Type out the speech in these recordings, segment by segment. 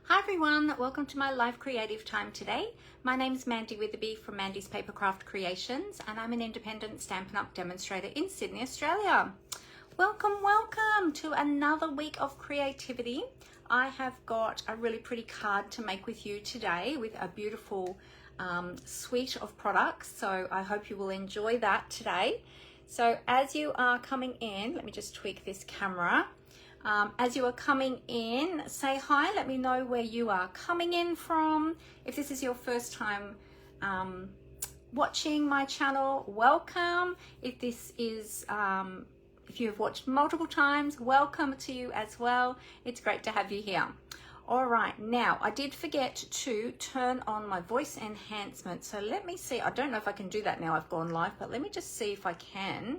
Hi everyone, welcome to my live creative time today. My name is Mandy Witherby from Mandy's Papercraft Creations and I'm an independent Stampin' Up demonstrator in Sydney, Australia. Welcome to another week of creativity. I have got a really pretty card to make with you today with a beautiful suite of products, so I hope you will enjoy that today. So as you are coming in, let me just tweak this camera. As you are coming in, say hi, let me know where you are coming in from. If this is your first time watching my channel, welcome. If this is, if you have watched multiple times, welcome to you as well. It's great to have you here. All right, now I did forget to turn on my voice enhancement. So let me see, I don't know if I can do that now I've gone live, but let me just see if I can.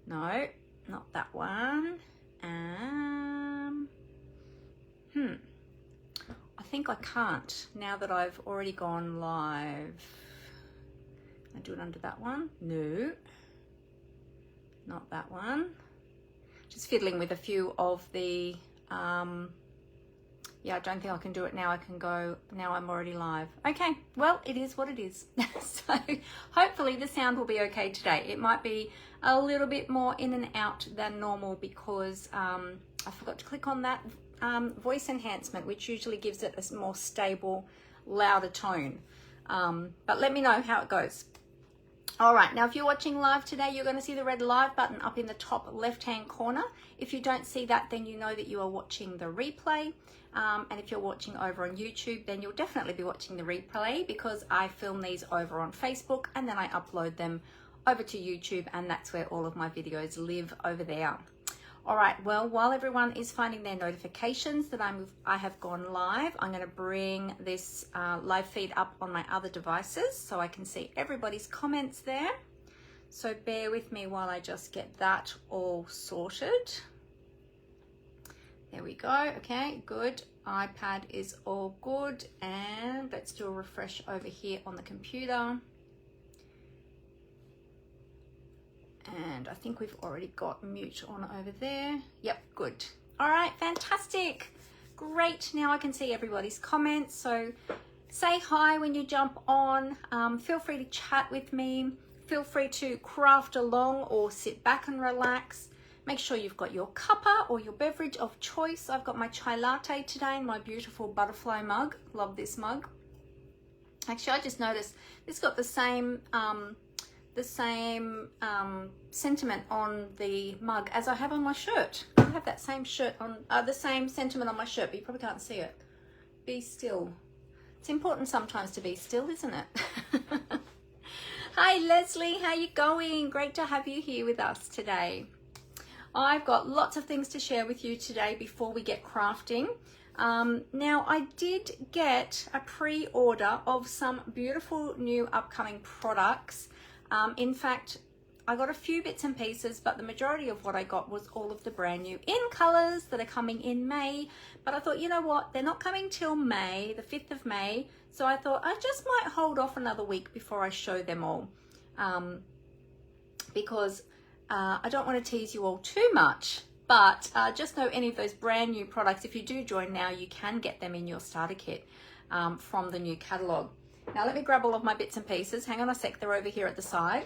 No, not that one. I think I can't now that I've already gone live. Can I do it under that one? No, not that one. Just fiddling with a few of the, yeah, I don't think I can do it now. I can go, now I'm already live. Okay, well, it is what it is. So hopefully the sound will be okay today. It might be a little bit more in and out than normal because I forgot to click on that voice enhancement, which usually gives it a more stable, louder tone. But let me know how it goes. All right, now if you're watching live today, you're going to see the red live button up in the top left-hand corner. If you don't see that, then you know that you are watching the replay. And if you're watching over on YouTube, then you'll definitely be watching the replay because I film these over on Facebook and then I upload them over to YouTube, and that's where all of my videos live over there. All right, well, while everyone is finding their notifications that I have gone live, I'm going to bring this live feed up on my other devices so I can see everybody's comments there. So bear with me while I just get that all sorted. There we go. Okay, good. iPad is all good. And let's do a refresh over here on the computer. And I think we've already got mute on over there. Yep, good. All right, fantastic. Great, now I can see everybody's comments. So say hi when you jump on. Feel free to chat with me. Feel free to craft along or sit back and relax. Make sure you've got your cuppa or your beverage of choice. I've got my chai latte today in my beautiful butterfly mug. Love this mug. Actually, I just noticed it's got the same sentiment on the mug as I have on my shirt. I have that same shirt on, the same sentiment on my shirt, but you probably can't see it. Be still. It's important sometimes to be still, isn't it? Hi Leslie, how you going? Great to have you here with us today. I've got lots of things to share with you today before we get crafting. Now I did get a pre-order of some beautiful new upcoming products. In fact, I got a few bits and pieces, but the majority of what I got was all of the brand new in colors that are coming in May. But I thought, you know what, they're not coming till May, the 5th of May. So I thought I just might hold off another week before I show them all. Because I don't want to tease you all too much, but just know any of those brand new products, if you do join now, you can get them in your starter kit from the new catalogue. Now let me grab all of my bits and pieces. Hang on a sec, they're over here at the side.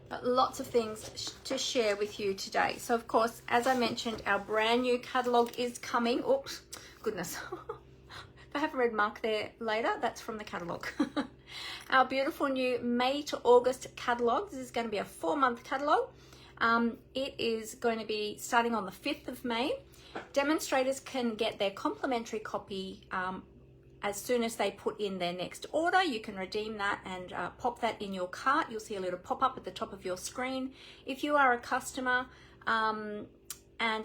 But lots of things to share with you today. So of course, as I mentioned, our brand new catalogue is coming. Oops, goodness. If I have a red mark there later, that's from the catalogue. Our beautiful new May to August catalogue. This is going to be a 4-month catalogue. It is going to be starting on the 5th of May. Demonstrators can get their complimentary copy as soon as they put in their next order. You can redeem that and pop that in your cart. You'll see a little pop-up at the top of your screen. If you are a customer and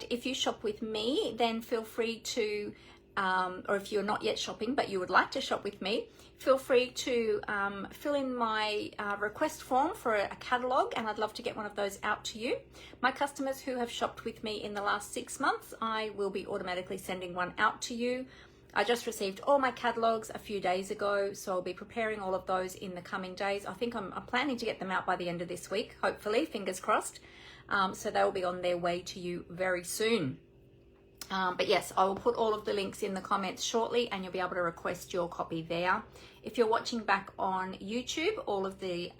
if you shop with me, then feel free to, or if you're not yet shopping but you would like to shop with me, feel free to fill in my request form for a catalogue, and I'd love to get one of those out to you. My customers who have shopped with me in the last 6 months, I will be automatically sending one out to you. I just received all my catalogues a few days ago, so I'll be preparing all of those in the coming days. I think I'm planning to get them out by the end of this week, hopefully, fingers crossed. So they'll be on their way to you very soon. But yes, I will put all of the links in the comments shortly, and you'll be able to request your copy there. If you're watching back on YouTube, all of the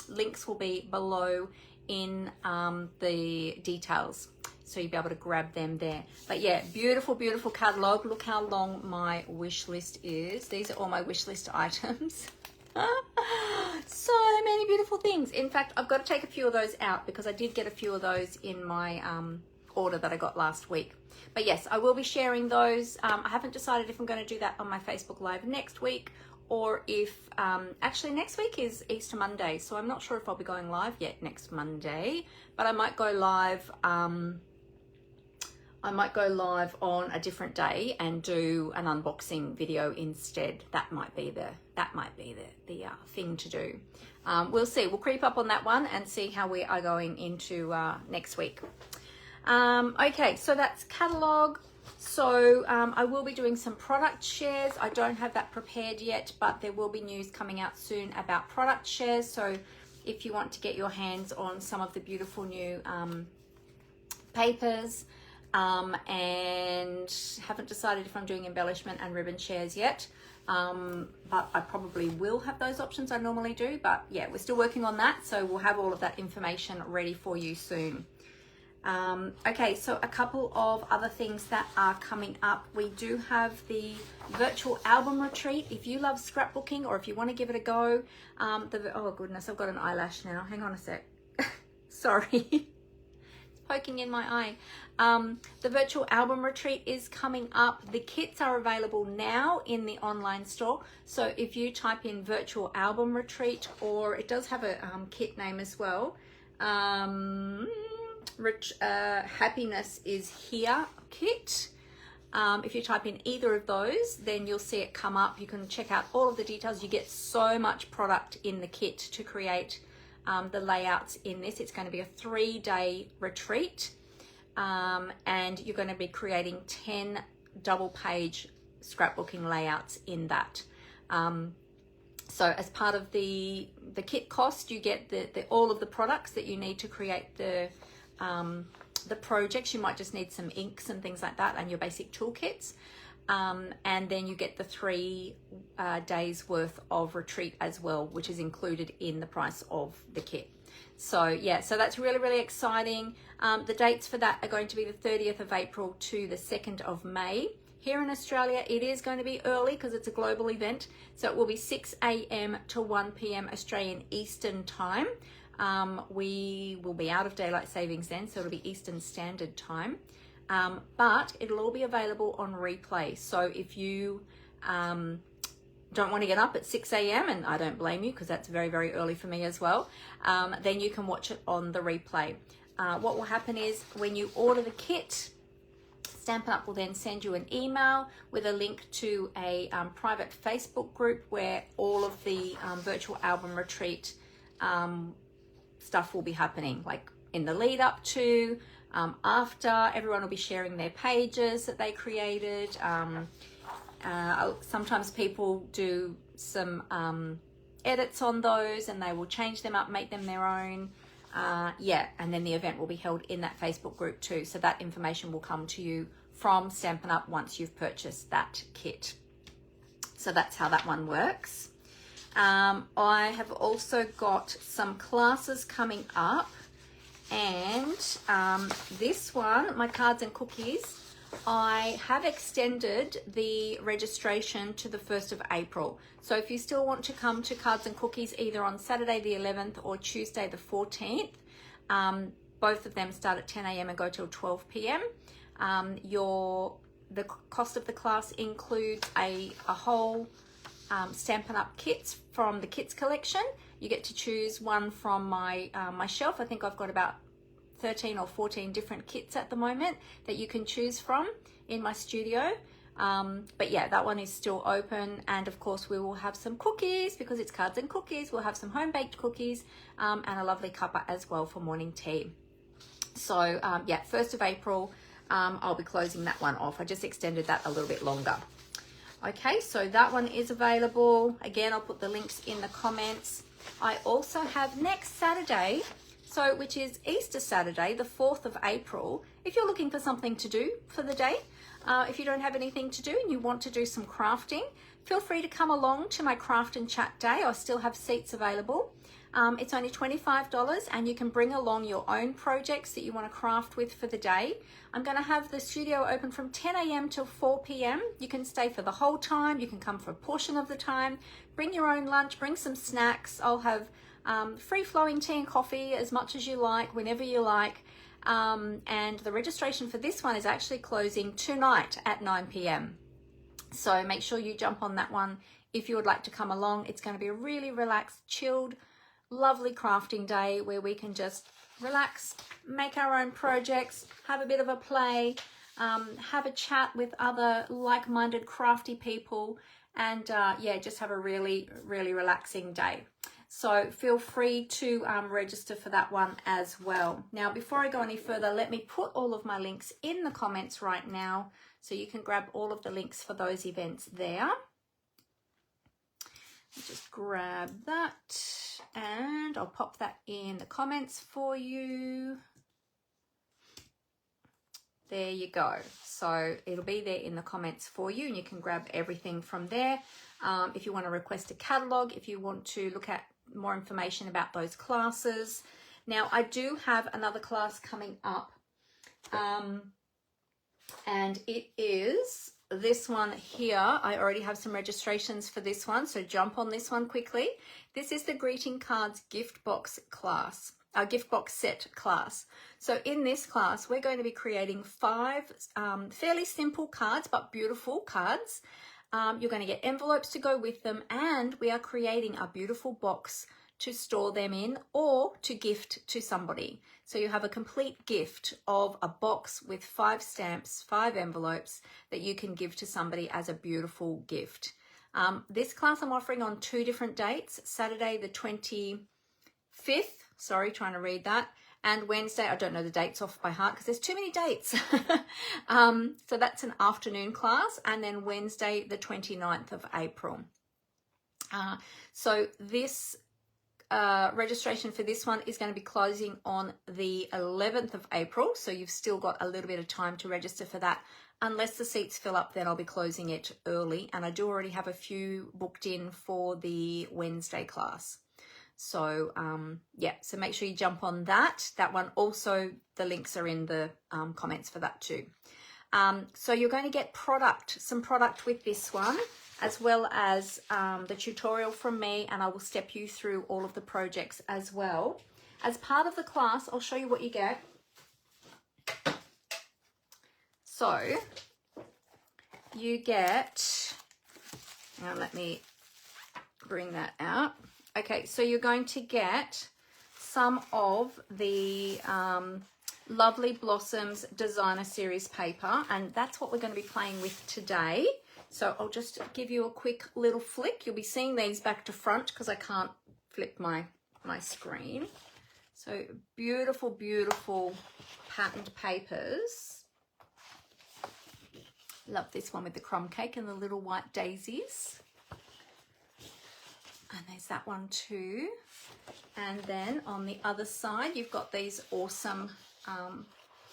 links will be below in the details, so you'll be able to grab them there. But yeah, beautiful, beautiful catalogue. Look how long my wish list is. These are all my wish list items. So many beautiful things. In fact, I've got to take a few of those out because I did get a few of those in my order that I got last week. But yes, I will be sharing those. I haven't decided if I'm going to do that on my Facebook Live next week, or if actually next week is Easter Monday, so I'm not sure if I'll be going live yet next Monday, but I might go live. I might go live on a different day and do an unboxing video instead. That might be the thing to do. We'll see. We'll creep up on that one and see how we are going into next week. Okay, so that's catalogue. So I will be doing some product shares. I don't have that prepared yet, but there will be news coming out soon about product shares. So if you want to get your hands on some of the beautiful new papers, and haven't decided if I'm doing embellishment and ribbon shares yet, but I probably will have those options. I normally do, but yeah, we're still working on that, so we'll have all of that information ready for you soon. Okay, so a couple of other things that are coming up. We do have the virtual album retreat. If you love scrapbooking, or if you want to give it a go, oh goodness, I've got an eyelash now. Hang on a sec. Sorry. It's poking in my eye. The virtual album retreat is coming up. The kits are available now in the online store. So if you type in virtual album retreat, or it does have a kit name as well. Happiness is Here kit. If you type in either of those, then you'll see it come up. You can check out all of the details. You get so much product in the kit to create the layouts in this. It's going to be a 3-day retreat, and you're going to be creating 10 double-page scrapbooking layouts in that. So as part of the kit cost, you get all of the products that you need to create the projects. You might just need some inks and things like that, and your basic toolkits. And then you get the 3 days worth of retreat as well, which is included in the price of the kit. So yeah, so that's really, really exciting. The dates for that are going to be the 30th of April to the 2nd of May. Here in Australia, it is going to be early because it's a global event. So it will be 6 a.m. to 1 p.m. Australian Eastern Time. We will be out of daylight savings then, so it'll be Eastern Standard Time. But it'll all be available on replay. So if you don't want to get up at 6 a.m, and I don't blame you because that's very, very early for me as well, then you can watch it on the replay. What will happen is when you order the kit, Stampin' Up will then send you an email with a link to a private Facebook group where all of the virtual album retreat stuff will be happening, like in the lead up to, after. Everyone will be sharing their pages that they created. Sometimes people do some edits on those and they will change them up, make them their own. Yeah, and then the event will be held in that Facebook group too. So that information will come to you from Stampin' Up once you've purchased that kit. So that's how that one works. I have also got some classes coming up, and this one, my cards and cookies, I have extended the registration to the 1st of April. So if you still want to come to Cards and Cookies either on Saturday the 11th or Tuesday the 14th, both of them start at 10 a.m. and go till 12 p.m. The cost of the class includes a whole Stampin' Up kits from the kits collection. You get to choose one from my shelf. I think I've got about 13 or 14 different kits at the moment that you can choose from in my studio. But yeah, that one is still open, and of course we will have some cookies because it's Cards and Cookies. We'll have some home-baked cookies and a lovely cuppa as well for morning tea. So yeah, 1st of April, I'll be closing that one off. I just extended that a little bit longer. Okay, so that one is available. Again, I'll put the links in the comments. I also have next Saturday, So, which is Easter Saturday, the 4th of April. If you're looking for something to do for the day, if you don't have anything to do and you want to do some crafting, feel free to come along to my craft and chat day. I still have seats available. It's only $25 and you can bring along your own projects that you want to craft with for the day. I'm going to have the studio open from 10 a.m. till 4 p.m. You can stay for the whole time. You can come for a portion of the time. Bring your own lunch, bring some snacks. I'll have free-flowing tea and coffee as much as you like, whenever you like. And the registration for this one is actually closing tonight at 9 p.m. So make sure you jump on that one if you would like to come along. It's going to be a really relaxed, chilled, lovely crafting day where we can just relax, make our own projects, have a bit of a play, have a chat with other like-minded crafty people, and yeah, just have a really, really relaxing day. So feel free to register for that one as well. Now, before I go any further, let me put all of my links in the comments right now so you can grab all of the links for those events there. Just grab that and I'll pop that in the comments for you. There you go. So it'll be there in the comments for you and you can grab everything from there. If you want to request a catalogue, if you want to look at more information about those classes. Now, I do have another class coming up and it is this one here. I already have some registrations for this one, so jump on this one quickly. This is the greeting cards gift box class, gift box set class. So in this class, we're going to be creating 5 fairly simple cards, but beautiful cards. You're going to get envelopes to go with them, and we are creating a beautiful box to store them in or to gift to somebody. So you have a complete gift of a box with 5 stamps, 5 envelopes that you can give to somebody as a beautiful gift. This class I'm offering on 2 different dates, Saturday the 25th, sorry, trying to read that, and Wednesday, I don't know the dates off by heart because there's too many dates. So that's an afternoon class, and then Wednesday the 29th of April. So this registration for this one is going to be closing on the 11th of April, so you've still got a little bit of time to register for that. Unless the seats fill up, then I'll be closing it early, and I do already have a few booked in for the Wednesday class. So yeah, so make sure you jump on that one. Also, the links are in the comments for that too. So you're going to get some product with this one, as well as the tutorial from me, and I will step you through all of the projects as well. As part of the class, I'll show you what you get. So you get, now let me bring that out. Okay, so you're going to get some of the Lovely Blossoms Designer Series paper, and that's what we're going to be playing with today. So I'll just give you a quick little flick. You'll be seeing these back to front because I can't flip my screen. So beautiful, beautiful patterned papers. Love this one with the crumb cake and the little white daisies. And there's that one too. And then on the other side, you've got these awesome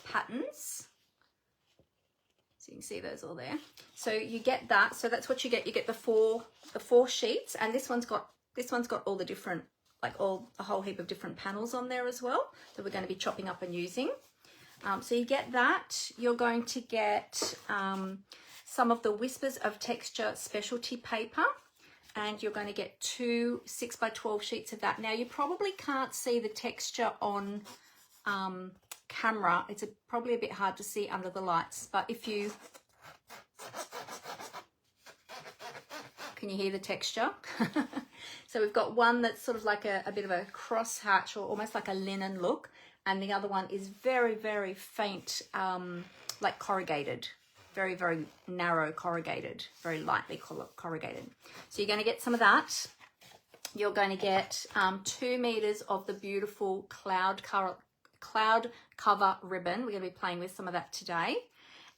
patterns. So you can see those all there. So you get that. So that's what you get. You get the four sheets, and this one's got all the different, like a whole heap of different panels on there as well that we're going to be chopping up and using. So you get that. You're going to get some of the Whispers of Texture specialty paper, and you're going to get 2 6x12 sheets of that. Now you probably can't see the texture on camera. It's probably a bit hard to see under the lights, but if you can, you hear the texture? So we've got one that's sort of like a bit of a cross hatch or almost like a linen look, and the other one is very, very faint, like corrugated, very, very narrow corrugated, very lightly corrugated. So you're going to get some of that. You're going to get 2 meters of the beautiful cloud cover ribbon. We're going to be playing with some of that today.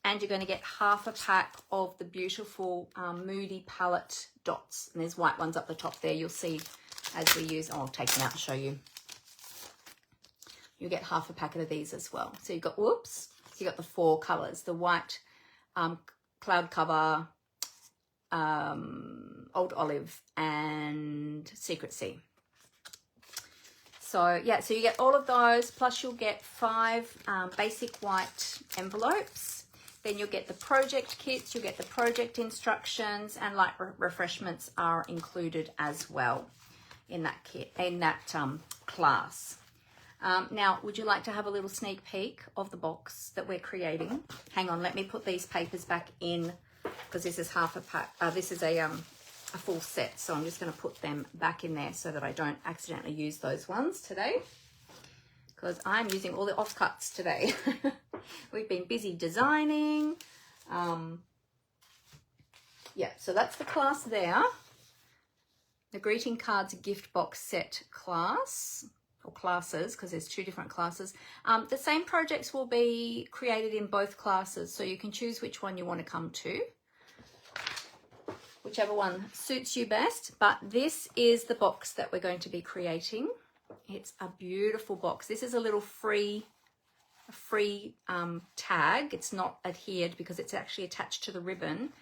And you're going to get half a pack of the beautiful Moody palette dots. And there's white ones up the top there. You'll see as we use, I'll take them out and show you. you get half a packet of these as well. So you've got, whoops, so you got the 4 colours, the white, cloud cover, old olive, and secret sea. So yeah, so you get all of those, plus you'll get 5 basic white envelopes. Then you'll get the project kits, you'll get the project instructions, and light refreshments are included as well in that kit, in that class. Now, would you like to have a little sneak peek of the box that we're creating? Hang on, let me put these papers back in, because this is half a pack. This is a full set, so I'm just going to put them back in there so that I don't accidentally use those ones today, because I'm using all the offcuts today. We've been busy designing. Yeah, so that's the class there. The greeting cards gift box set class, or classes, because there's 2 different classes. The same projects will be created in both classes, so you can choose which one you want to come to, whichever one suits you best. But this is the box that we're going to be creating. It's a beautiful box. This is a little free tag. It's not adhered because it's actually attached to the ribbon,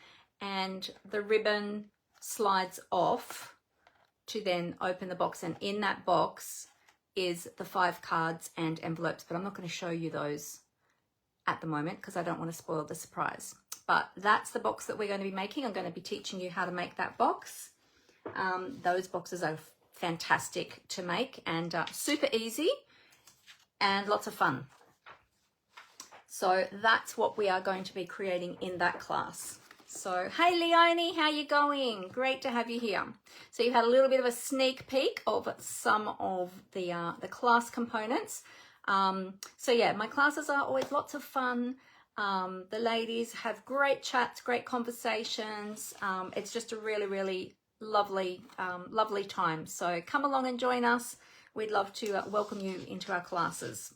and the ribbon slides off to then open the box, and in that box is the 5 cards and envelopes, but I'm not going to show you those at the moment because I don't want to spoil the surprise. But that's the box that we're going to be making. I'm going to be teaching you how to make that box. Those boxes are fantastic to make, and super easy and lots of fun. So that's what we are going to be creating in that class. So, hey Leonie, how you going? Great to have you here. So you've had a little bit of a sneak peek of some of the class components. So yeah, my classes are always lots of fun. The ladies have great chats, great conversations. It's just a really, really lovely time. So come along and join us. We'd love to welcome you into our classes.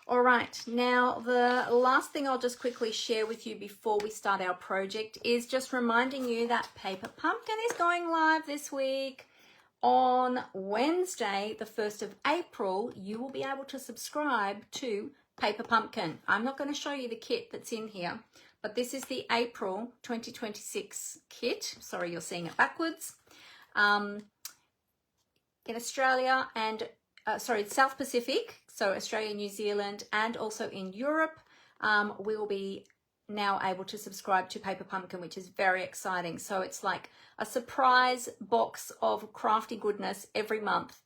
All right, now the last thing I'll just quickly share with you before we start our project is just reminding you that Paper Pumpkin is going live this week. On Wednesday, the 1st of April, you will be able to subscribe to Paper Pumpkin. I'm not going to show you the kit that's in here, but this is the April 2026 kit. Sorry, you're seeing it backwards. In Australia and South Pacific, so Australia, New Zealand, and also in Europe, we will be now able to subscribe to Paper Pumpkin, which is very exciting. So it's like a surprise box of crafty goodness every month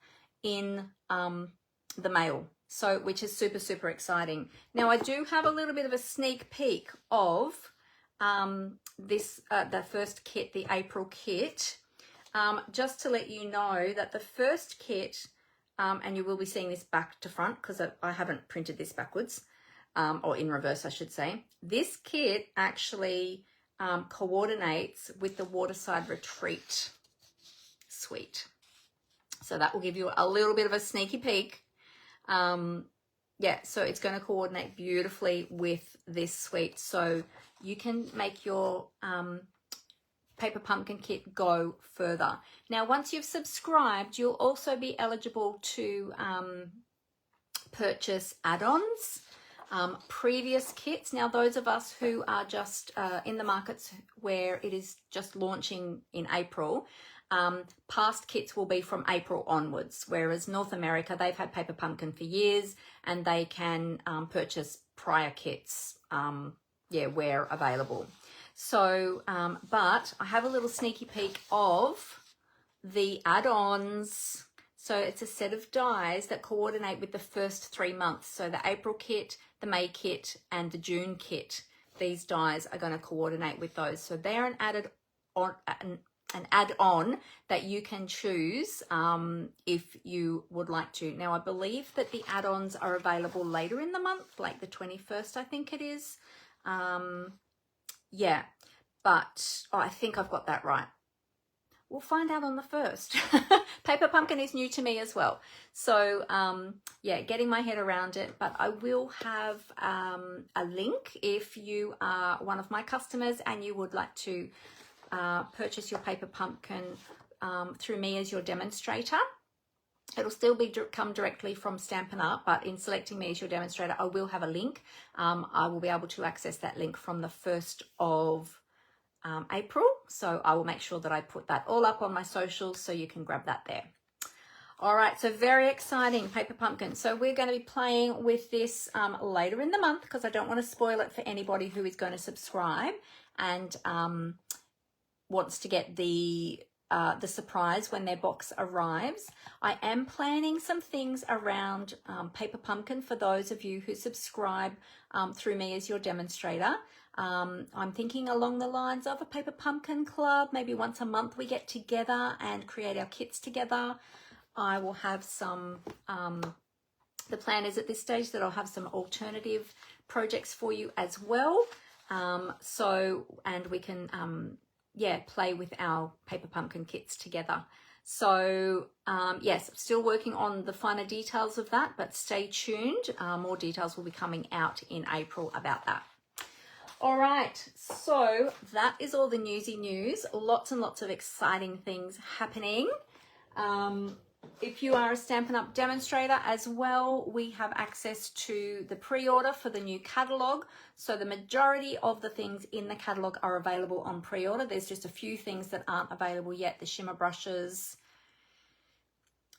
in the mail, so which is super, super exciting. Now I do have a little bit of a sneak peek of the first kit, the April kit, just to let you know that the first kit, and you will be seeing this back to front because I haven't printed this backwards, or in reverse I should say. This kit actually coordinates with the Waterside Retreat suite. So that will give you a little bit of a sneaky peek. Yeah, so it's going to coordinate beautifully with this suite. So you can make your Paper Pumpkin kit go further. Now, once you've subscribed, you'll also be eligible to purchase add-ons, previous kits. Now, those of us who are just in the markets where it is just launching in April, past kits will be from April onwards, whereas North America, they've had Paper Pumpkin for years and they can purchase prior kits, where available. So, but I have a little sneaky peek of the add-ons. So it's a set of dies that coordinate with the first 3 months. So the April kit, the May kit, and the June kit. These dies are going to coordinate with those. So they're an add-on that you can choose if you would like to. Now, I believe that the add-ons are available later in the month, like the 21st, I think it is. Yeah, but I think I've got that right. We'll find out on the 1st. Paper Pumpkin is new to me as well. So, yeah, getting my head around it. But I will have a link if you are one of my customers and you would like to purchase your Paper Pumpkin through me as your demonstrator. It'll still be come directly from Stampin' Up, but in selecting me as your demonstrator, I will have a link. I will be able to access that link from the 1st of April. So I will make sure that I put that all up on my socials so you can grab that there. All right, so very exciting, Paper Pumpkin. So we're going to be playing with this later in the month because I don't want to spoil it for anybody who is going to subscribe and wants to get the surprise when their box arrives. I am planning some things around Paper Pumpkin for those of you who subscribe through me as your demonstrator. I'm thinking along the lines of a Paper Pumpkin club. Maybe once a month we get together and create our kits together. I will have some, the plan is at this stage that I'll have some alternative projects for you as well. And we can, play with our Paper Pumpkin kits together. So, yes, still working on the finer details of that, but stay tuned. More details will be coming out in April about that. All right, so that is all the newsy news. Lots and lots of exciting things happening. If you are a Stampin' Up demonstrator as well, we have access to the pre-order for the new catalogue. So the majority of the things in the catalogue are available on pre-order. There's just a few things that aren't available yet. The shimmer brushes,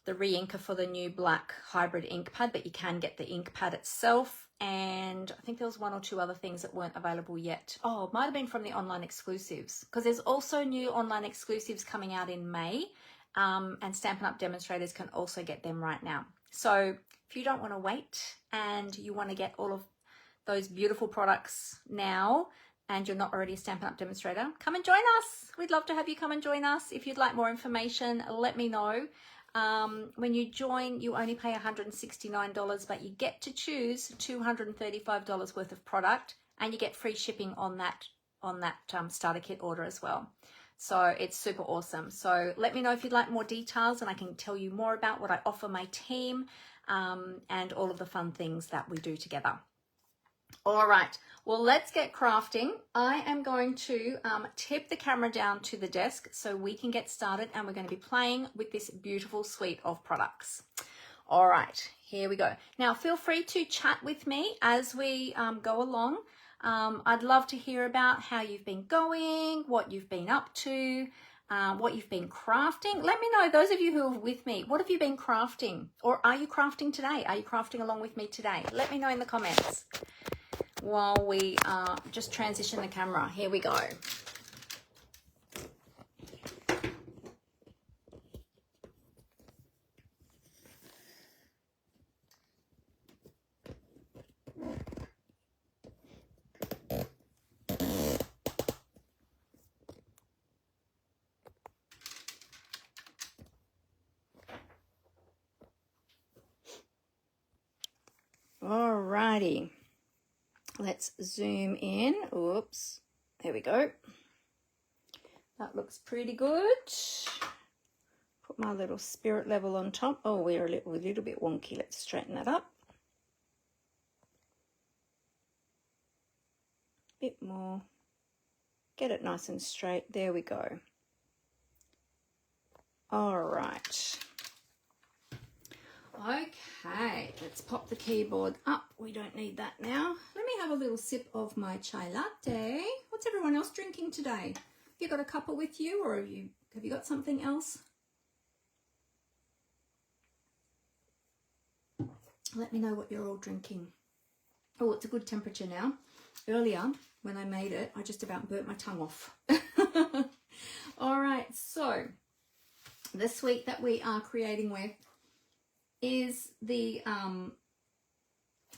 the re-inker for the new black hybrid ink pad, but you can get the ink pad itself. And I think there was 1 or 2 other things that weren't available yet. Oh, it might have been from the online exclusives because there's also new online exclusives coming out in May. And Stampin' Up demonstrators can also get them right now. So if you don't want to wait and you want to get all of those beautiful products now and you're not already a Stampin' Up demonstrator, come and join us. We'd love to have you come and join us. If you'd like more information, let me know. When you join, you only pay $169, but you get to choose $235 worth of product and you get free shipping on that starter kit order as well. So it's super awesome. So let me know if you'd like more details and I can tell you more about what I offer my team and all of the fun things that we do together. All right, well, let's get crafting. I am going to tip the camera down to the desk so we can get started and we're going to be playing with this beautiful suite of products. All right, here we go. Now, feel free to chat with me as we go along. I'd love to hear about how you've been going, what you've been up to, what you've been crafting. Let me know, those of you who are with me, what have you been crafting? Or are you crafting today? Are you crafting along with me today? Let me know in the comments while we just transition the camera. Here we go. Alrighty, let's zoom in. Oops, there we go. That looks pretty good. Put my little spirit level on top. Oh, we're a little bit wonky. Let's straighten that up. Bit more. Get it nice and straight. There we go. All right. Okay, let's pop the keyboard up. We don't need that now. Let me have a little sip of my chai latte. What's everyone else drinking today? Have you got a cuppa with you, or have you got something else? Let me know what you're all drinking. Oh, it's a good temperature now. Earlier, when I made it, I just about burnt my tongue off. All right, so the suite that we are creating with is the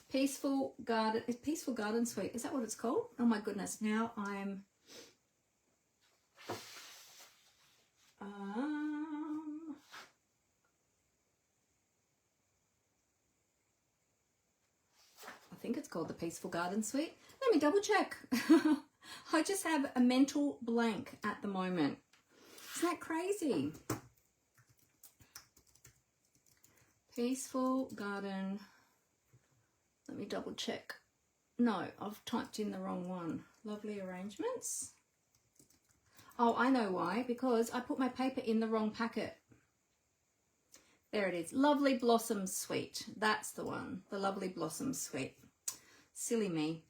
Peaceful Garden Suite. Is that what it's called? Oh my goodness, now I'm I think it's called the Peaceful Garden Suite. Let me double check. I just have a mental blank at the moment. Isn't that crazy? Peaceful Garden. Let me double check. No, I've typed in the wrong one. Lovely Arrangements. Oh, I know why. Because I put my paper in the wrong packet. There it is. Lovely Blossom Suite. That's the one. The Lovely Blossom Suite. Silly me.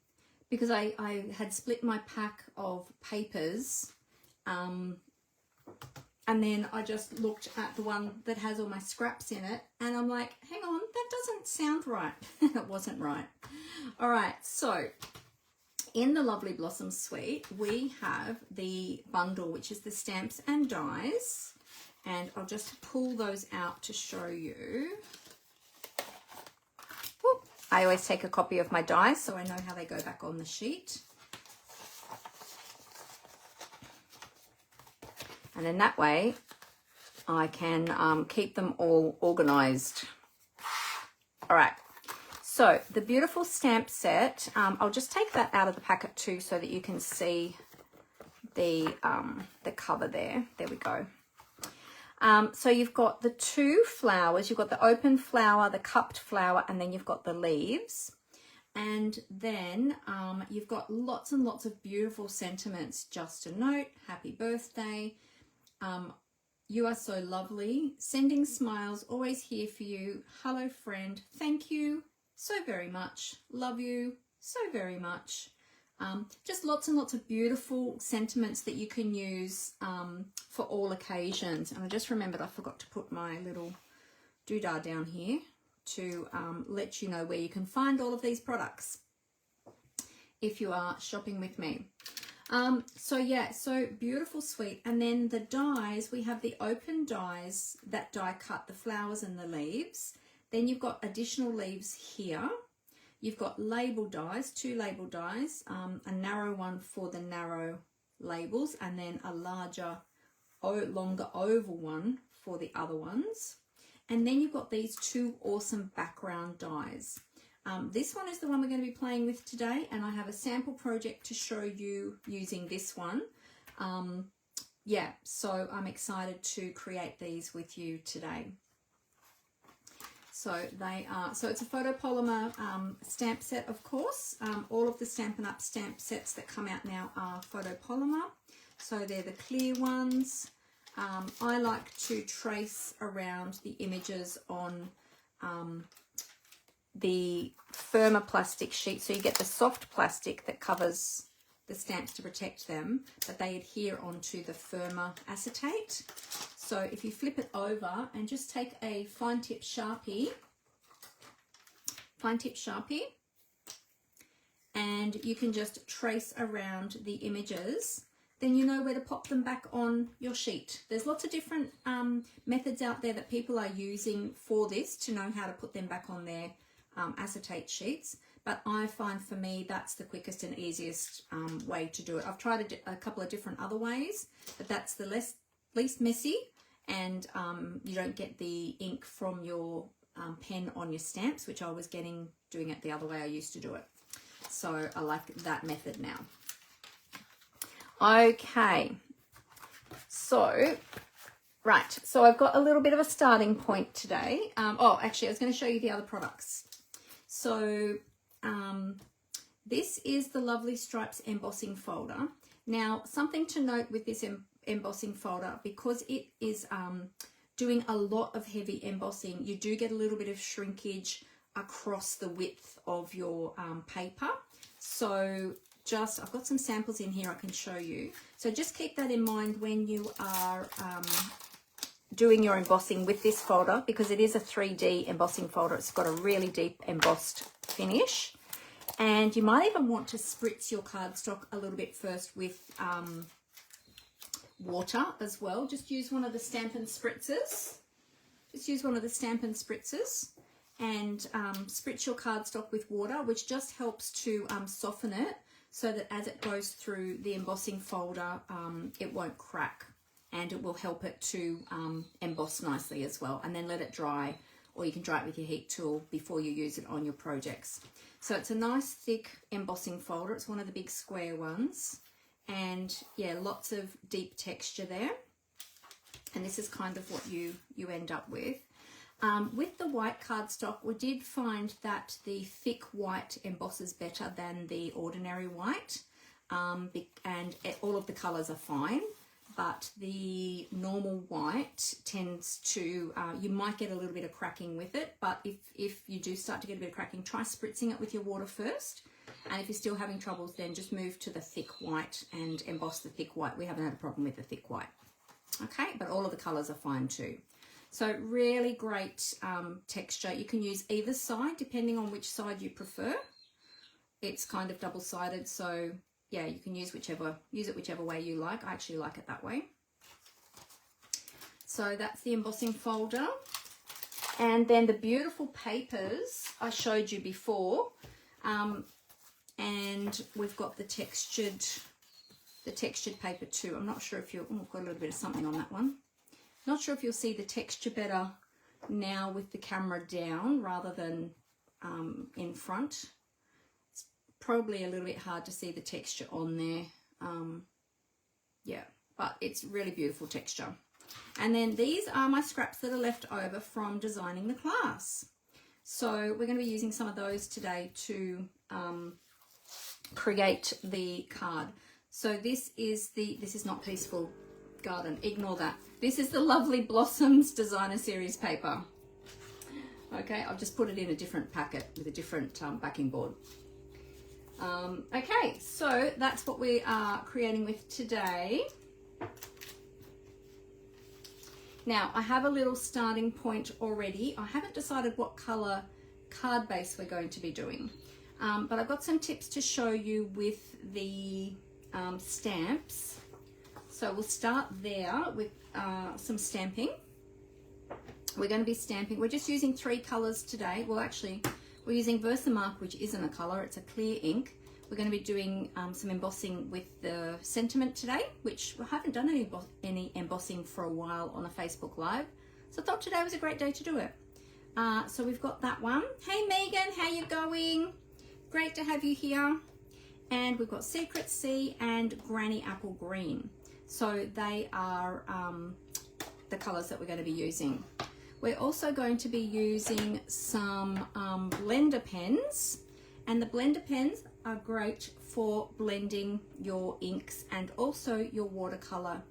Because I had split my pack of papers. And then I just looked at the one that has all my scraps in it. And I'm like, hang on, that doesn't sound right. It wasn't right. All right. So in the Lovely Blossom Suite, we have the bundle, which is the stamps and dies. And I'll just pull those out to show you. Whoop. I always take a copy of my dies so I know how they go back on the sheet. And then that way I can keep them all organized. All right. So the beautiful stamp set, I'll just take that out of the packet too so that you can see the cover there. There we go. So you've got the two flowers. You've got the open flower, the cupped flower, and then you've got the leaves. And then you've got lots and lots of beautiful sentiments. Just a note, happy birthday. You are so lovely. Sending smiles, always here for you. Hello, friend. Thank you so very much. Love you so very much. Just lots and lots of beautiful sentiments that you can use for all occasions. And I just remembered I forgot to put my little doodah down here to let you know where you can find all of these products if you are shopping with me. So yeah, so beautiful suite. And then the dies, we have the open dies that die cut the flowers and the leaves. Then you've got additional leaves here. You've got label dies, two label dies, a narrow one for the narrow labels, and then a larger, longer oval one for the other ones. And then you've got these two awesome background dies. This one is the one we're going to be playing with today, and I have a sample project to show you using this one. Yeah, so I'm excited to create these with you today. So they are, so it's a photopolymer stamp set, of course. All of the Stampin' Up stamp sets that come out now are photopolymer. So they're the clear ones. I like to trace around the images on the firmer plastic sheet. So you get the soft plastic that covers the stamps to protect them, but they adhere onto the firmer acetate. So if you flip it over and just take a fine tip Sharpie, and you can just trace around the images, then you know where to pop them back on your sheet. There's lots of different methods out there that people are using for this to know how to put them back on their acetate sheets. But I find for me that's the quickest and easiest way to do it. I've tried a couple of different other ways, but that's the least messy, and you don't get the ink from your pen on your stamps, which I was doing it the other way I used to do it. So I like that method now. Okay, so right, so I've got a little bit of a starting point today. Oh, actually, I was going to show you the other products. So this is the Lovely Stripes embossing folder. Now, something to note with this embossing folder, because it is doing a lot of heavy embossing, you do get a little bit of shrinkage across the width of your paper. So I've got some samples in here I can show you. So just keep that in mind when you are doing your embossing with this folder, because it is a 3D embossing folder. It's got a really deep embossed finish. And you might even want to spritz your cardstock a little bit first with water as well. Just use one of the Stampin' Spritzers. And spritz your cardstock with water, which just helps to soften it, so that as it goes through the embossing folder, it won't crack, and it will help it to emboss nicely as well. And then let it dry, or you can dry it with your heat tool before you use it on your projects. So it's a nice thick embossing folder. It's one of the big square ones, and yeah, lots of deep texture there. And this is kind of what you end up with. With the white cardstock, we did find that the thick white embosses better than the ordinary white, and all of the colours are fine. but the normal white tends to, you might get a little bit of cracking with it, but if you do start to get a bit of cracking, try spritzing it with your water first. And if you're still having troubles, then just move to the thick white and emboss the thick white. We haven't had a problem with the thick white. Okay, but all of the colours are fine too. So really great texture. You can use either side depending on which side you prefer. It's kind of double-sided, so yeah, you can use it whichever way you like. I actually like it that way. So that's the embossing folder. And then the beautiful papers I showed you before. And we've got the textured paper too. I'm not sure if you'll, got a little bit of something on that one. Not sure if you'll see the texture better now with the camera down rather than in front. It's probably a little bit hard to see the texture on there. Yeah, but it's really beautiful texture. And then these are my scraps that are left over from designing the class. So we're going to be using some of those today to create the card. So this is not Peaceful Garden, ignore that. This is the Lovely Blossoms Designer Series paper. Okay, I've just put it in a different packet with a different backing board. Okay, so that's what we are creating with today. Now, I have a little starting point already. I haven't decided what colour card base we're going to be doing. But I've got some tips to show you with the stamps. So we'll start there with some stamping. We're going to be stamping. We're just using 3 colours today. Well, actually, we're using Versamark, which isn't a colour. It's a clear ink. We're going to be doing some embossing with the Sentiment today, which we haven't done any embossing for a while on a Facebook Live. So I thought today was a great day to do it. So we've got that one. Hey, Megan, how you going? Great to have you here. And we've got Secret Sea and Granny Apple Green. So they are the colours that we're going to be using. We're also going to be using some blender pens. And the blender pens are great for blending your inks and also your watercolour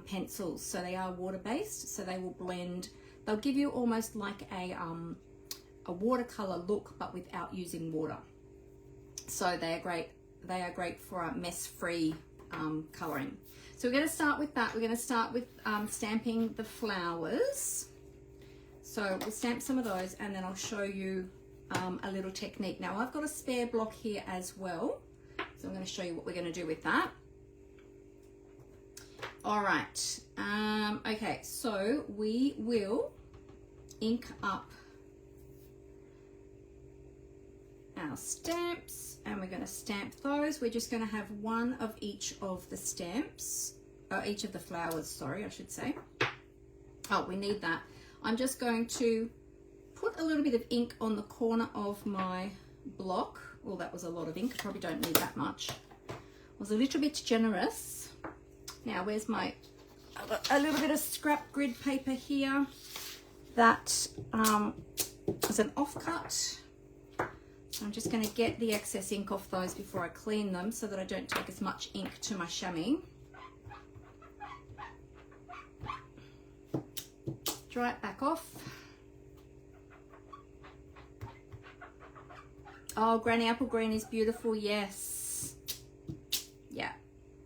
pencils. So they are water-based, so they will blend. They'll give you almost like a watercolour look, but without using water. So they are great. They are great for mess-free colouring. So we're going to start with that. We're going to start with stamping the flowers. So we'll stamp some of those, and then I'll show you a little technique. Now I've got a spare block here as well, so I'm going to show you what we're going to do with that. All right. Okay. So we will ink up our stamps, and we're going to stamp those. We're just going to have one of each of the stamps, or each of the flowers, sorry, I should say. Oh, we need that. I'm just going to put a little bit of ink on the corner of my block. Well, that was a lot of ink. I probably don't need that much. I was a little bit generous. Now, where's my, I've got a little bit of scrap grid paper here. That is an offcut. So I'm just going to get the excess ink off those before I clean them so that I don't take as much ink to my chamois. Dry it back off. Oh, Granny Apple Green is beautiful, yes. Yeah.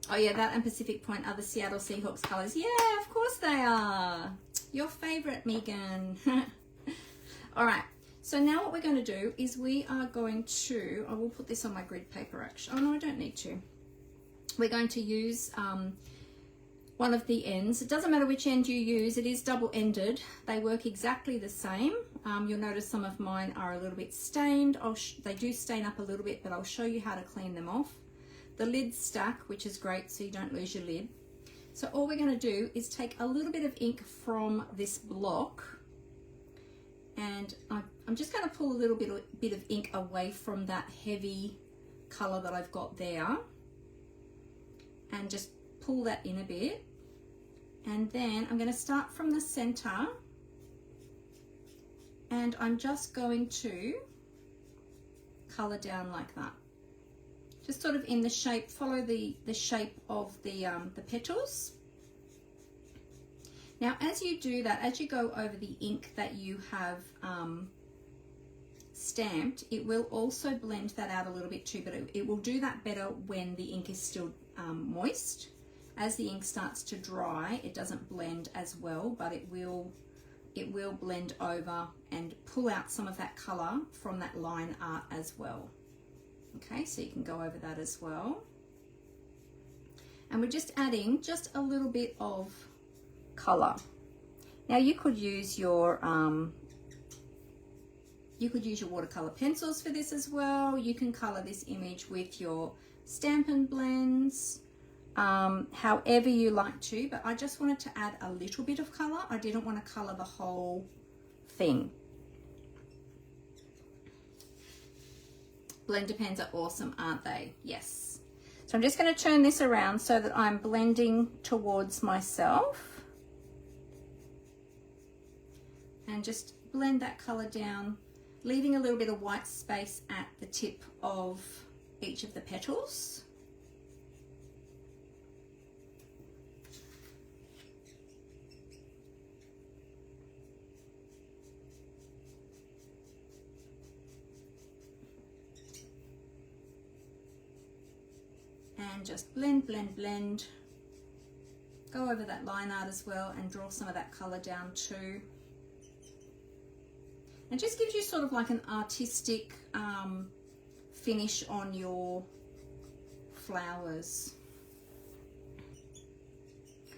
Oh yeah, that and Pacific Point are the Seattle Seahawks colours. Yeah, of course they are. Your favourite, Megan. All right. So now what we're going to do is we are going to, I will put this on my grid paper actually. Oh no, I don't need to. We're going to use one of the ends. It doesn't matter which end you use, it is double-ended. They work exactly the same. You'll notice some of mine are a little bit stained. They do stain up a little bit, but I'll show you how to clean them off. The lids stack, which is great so you don't lose your lid. So all we're going to do is take a little bit of ink from this block, and I'm just going to pull a little bit of ink away from that heavy colour that I've got there, and just pull that in a bit. And then I'm going to start from the center, and I'm just going to colour down like that. Just sort of in the shape, follow the shape of the petals. Now, as you do that, as you go over the ink that you have stamped, it will also blend that out a little bit too, but it will do that better when the ink is still moist. As the ink starts to dry, it doesn't blend as well, but it will blend over and pull out some of that color from that line art as well. Okay, so you can go over that as well. And we're just adding just a little bit of color. Now you could use your watercolor pencils for this as well. You can color this image with your Stampin' blends, however you like to, but I just wanted to add a little bit of color. I didn't want to color the whole thing. Blender pens are awesome, aren't they? Yes. So I'm just going to turn this around so that I'm blending towards myself and just blend that color down, leaving a little bit of white space at the tip of each of the petals. And just blend, blend, blend. Go over that line art as well and draw some of that color down too. It just gives you sort of like an artistic finish on your flowers.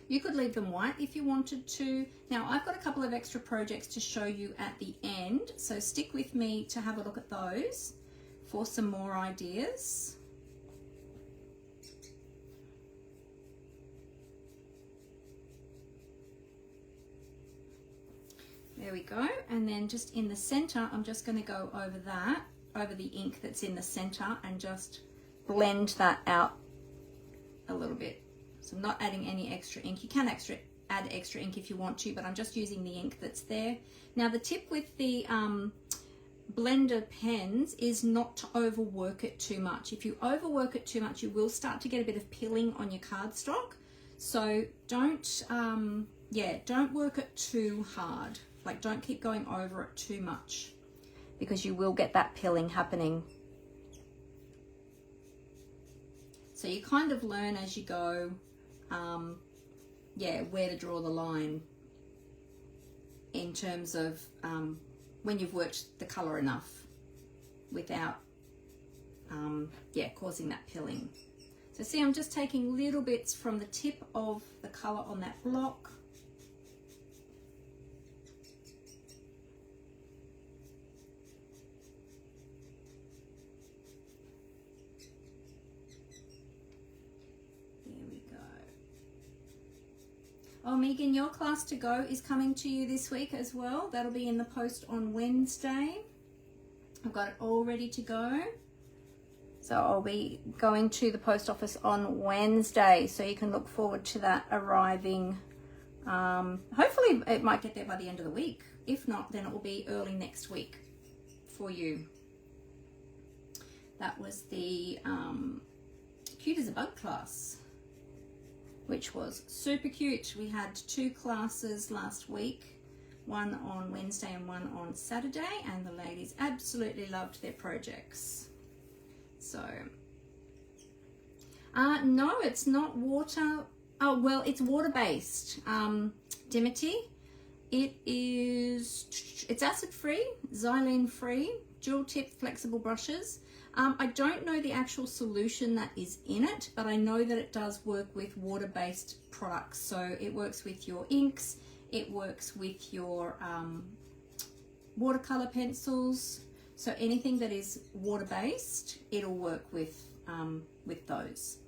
You could leave them white if you wanted to. Now I've got a couple of extra projects to show you at the end, so stick with me to have a look at those for some more ideas. There we go, and then just in the center, I'm just going to go over that, over the ink that's in the center, and just blend that out a little bit. So I'm not adding any extra ink. You can add extra ink if you want to, but I'm just using the ink that's there. Now the tip with the blender pens is not to overwork it too much. If you overwork it too much, you will start to get a bit of pilling on your cardstock. So don't work it too hard. Like, don't keep going over it too much because you will get that pilling happening. So you kind of learn as you go, where to draw the line in terms of when you've worked the color enough without, causing that pilling. So see, I'm just taking little bits from the tip of the color on that block. Oh, Megan, your class to go is coming to you this week as well. That'll be in the post on Wednesday. I've got it all ready to go. So I'll be going to the post office on Wednesday. So you can look forward to that arriving. Hopefully it might get there by the end of the week. If not, then it will be early next week for you. That was the Cute as a Bug class, which was super cute. We had 2 classes last week, one on Wednesday and one on Saturday, and the ladies absolutely loved their projects. So, no, it's not water. Oh, well, it's water-based, Dimity. It's acid-free, xylene-free, dual-tip flexible brushes. I don't know the actual solution that is in it, but I know that it does work with water-based products. So it works with your inks, it works with your watercolor pencils. So anything that is water-based, it'll work with those.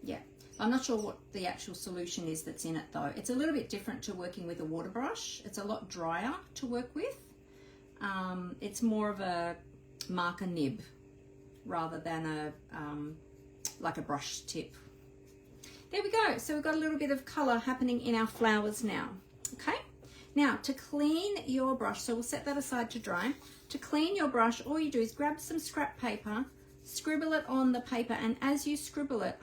Yeah, I'm not sure what the actual solution is that's in it though. It's a little bit different to working with a water brush. It's a lot drier to work with. It's more of a marker nib rather than like a brush tip. There we go. So we've got a little bit of color happening in our flowers now. Okay. Now to clean your brush, so we'll set that aside to dry. To clean your brush, all you do is grab some scrap paper, scribble it on the paper, and as you scribble it,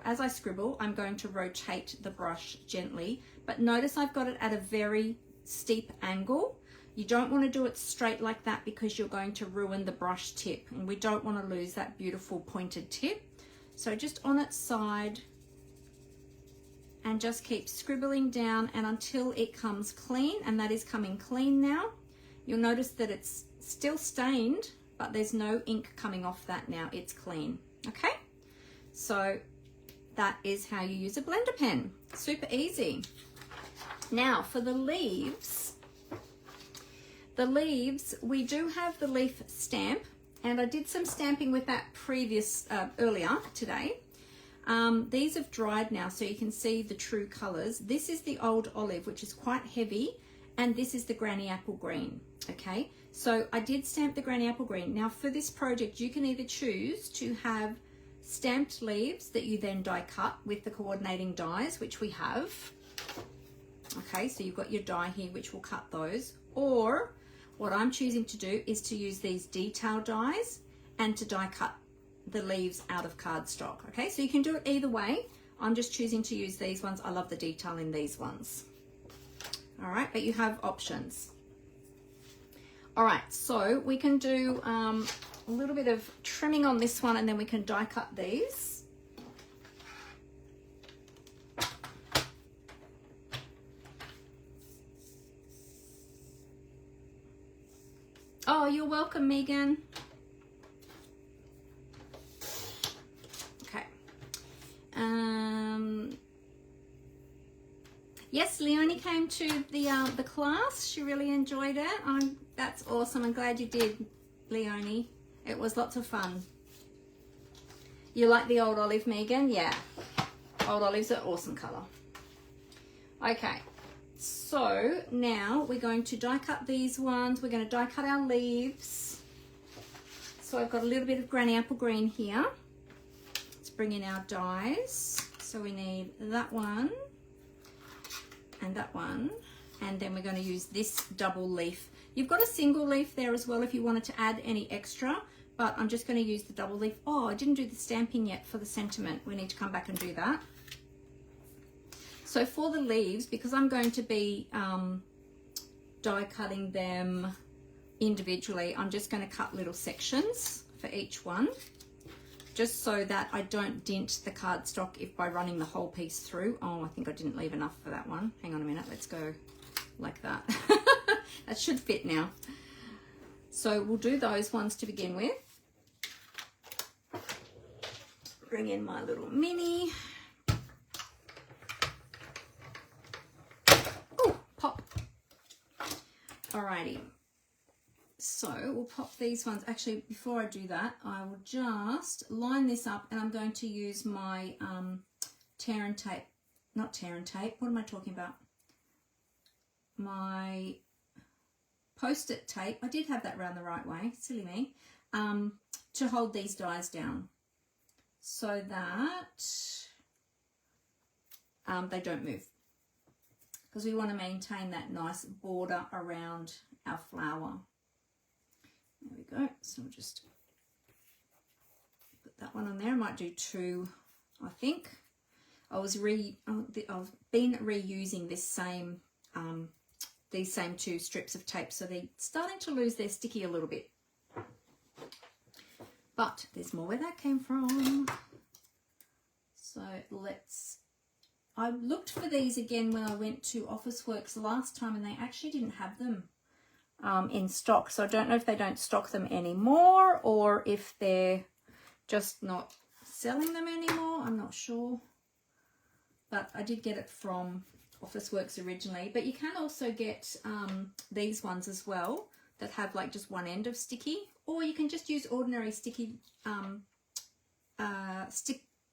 as I scribble, I'm going to rotate the brush gently. But notice I've got it at a very steep angle. You don't want to do it straight like that because you're going to ruin the brush tip, and we don't want to lose that beautiful pointed tip. So just on its side, and just keep scribbling down and until it comes clean, and that is coming clean now. You'll notice that it's still stained, but there's no ink coming off that now. It's clean. Okay, so that is how you use a blender pen. Super easy. Now for the leaves, we do have the leaf stamp, and I did some stamping with that earlier today. These have dried now, so you can see the true colors. This is the old olive, which is quite heavy, and this is the granny apple green. Okay, so I did stamp the granny apple green. Now for this project, you can either choose to have stamped leaves that you then die cut with the coordinating dies, which we have. Okay, so you've got your die here, which will cut those. Or what I'm choosing to do is to use these detail dies and to die cut the leaves out of cardstock. Okay, so you can do it either way. I'm just choosing to use these ones. I love the detail in these ones. All right, but you have options. All right, so we can do a little bit of trimming on this one, and then we can die cut these. Oh, you're welcome, Megan. Okay. Yes, Leonie came to the class. She really enjoyed it. That's awesome. I'm glad you did, Leonie. It was lots of fun. You like the old olive, Megan? Yeah. Old olive's an awesome color. Okay. So now we're going to die cut these ones. We're going to die cut our leaves. So I've got a little bit of granny apple green here. Let's bring in our dies. So we need that one and that one. And then we're going to use this double leaf. You've got a single leaf there as well if you wanted to add any extra, but I'm just going to use the double leaf. Oh, I didn't do the stamping yet for the sentiment. We need to come back and do that. So for the leaves, because I'm going to be die cutting them individually, I'm just going to cut little sections for each one, just so that I don't dent the cardstock if by running the whole piece through. Oh, I think I didn't leave enough for that one. Hang on a minute, let's go like that. That should fit now. So we'll do those ones to begin with. Bring in my little mini. Alrighty, so we'll pop these ones. Actually, before I do that, I will just line this up, and I'm going to use my tear and tape, not tear and tape, what am I talking about? My post-it tape. I did have that round the right way, silly me, to hold these dies down so that they don't move, because we want to maintain that nice border around our flower. There we go. So we'll just put that one on there. I might do two, I think. I've been reusing this same these same two strips of tape, so they're starting to lose their sticky a little bit. But there's more where that came from. So I looked for these again when I went to Officeworks last time, and they actually didn't have them in stock. So I don't know if they don't stock them anymore or if they're just not selling them anymore. I'm not sure. But I did get it from Officeworks originally. But you can also get these ones as well that have like just one end of sticky, or you can just use ordinary sticky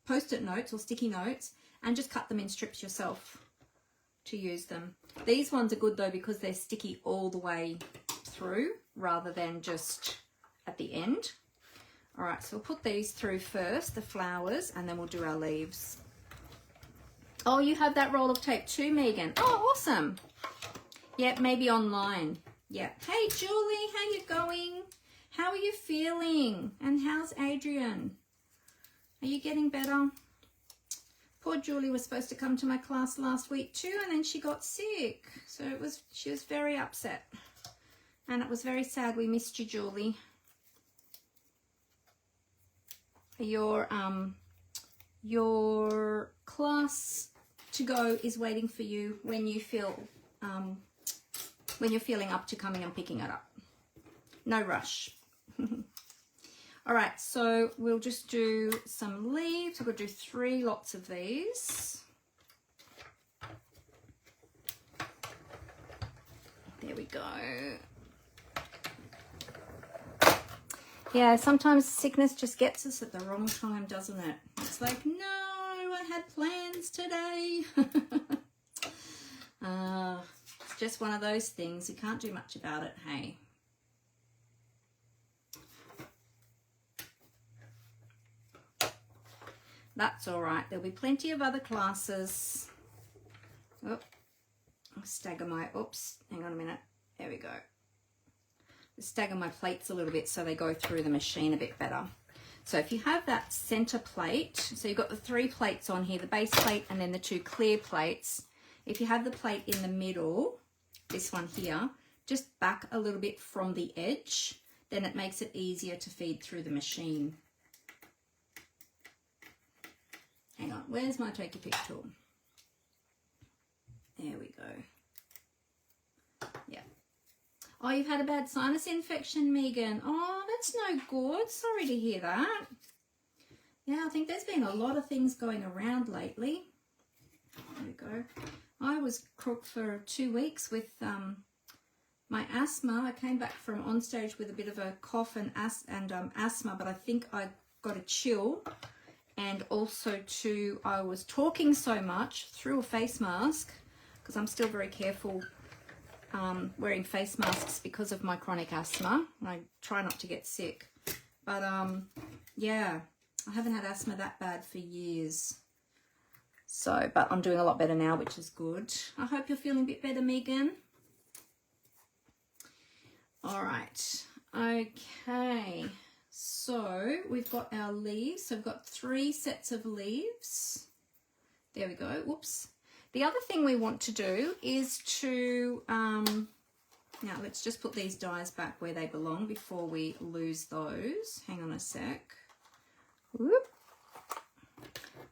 post-it notes or sticky notes and just cut them in strips yourself to use them. These ones are good though because they're sticky all the way through rather than just at the end. All right, so we'll put these through first, the flowers, and then we'll do our leaves. Oh, you have that roll of tape too, Megan. Oh, awesome. Yep, maybe online. Yep. Hey, Julie, how you going? How are you feeling? And how's Adrian? Are you getting better? Poor Julie was supposed to come to my class last week too, and then she got sick. So she was very upset. And it was very sad. We missed you, Julie. Your class to go is waiting for you when you feel when you're feeling up to coming and picking it up. No rush. All right, so we'll just do some leaves. We're going to do 3 lots of these. There we go. Yeah, sometimes sickness just gets us at the wrong time, doesn't it? It's like, no, I had plans today. It's just one of those things. You can't do much about it, hey. That's all right. There'll be plenty of other classes. Oh, I'll stagger my, oops, hang on a minute. There we go. Stagger my plates a little bit so they go through the machine a bit better. So if you have that center plate, so you've got the 3 plates on here, the base plate and then the 2 clear plates. If you have the plate in the middle, this one here, just back a little bit from the edge, then it makes it easier to feed through the machine. Hang on, where's my take a pic tool? There we go. Yeah. Oh, you've had a bad sinus infection, Megan. Oh, that's no good. Sorry to hear that. Yeah, I think there's been a lot of things going around lately. There we go. I was crook for 2 weeks with my asthma. I came back from on stage with a bit of a cough and asthma, but I think I got a chill. And also too, I was talking so much through a face mask because I'm still very careful wearing face masks because of my chronic asthma. I try not to get sick, but yeah, I haven't had asthma that bad for years. So, but I'm doing a lot better now, which is good. I hope you're feeling a bit better, Megan. All right, okay. So we've got our leaves. So we've got 3 sets of leaves. There we go. Whoops. The other thing we want to do is to, now let's just put these dies back where they belong before we lose those. Hang on a sec. Whoop.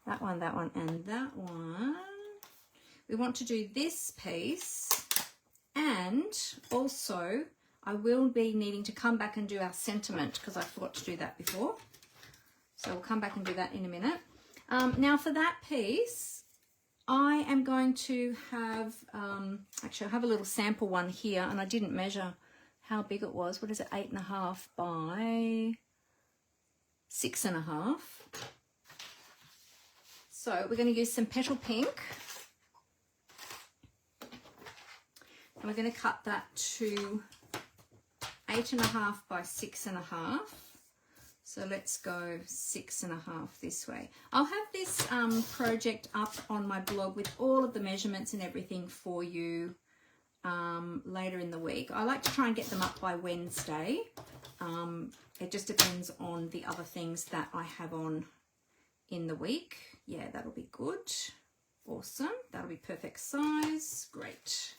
That one, and that one. We want to do this piece, and also I will be needing to come back and do our sentiment because I forgot to do that before. So we'll come back and do that in a minute. Now for that piece, I am going to have, actually I have a little sample one here, and I didn't measure how big it was. What is it, 8.5 by 6.5. So we're going to use some petal pink. And we're going to cut that to 8.5 by 6.5. So let's go 6.5 this way. I'll have this project up on my blog with all of the measurements and everything for you later in the week. I like to try and get them up by Wednesday. It just depends on the other things that I have on in the week. Yeah, that'll be good. Awesome. That'll be perfect size. Great.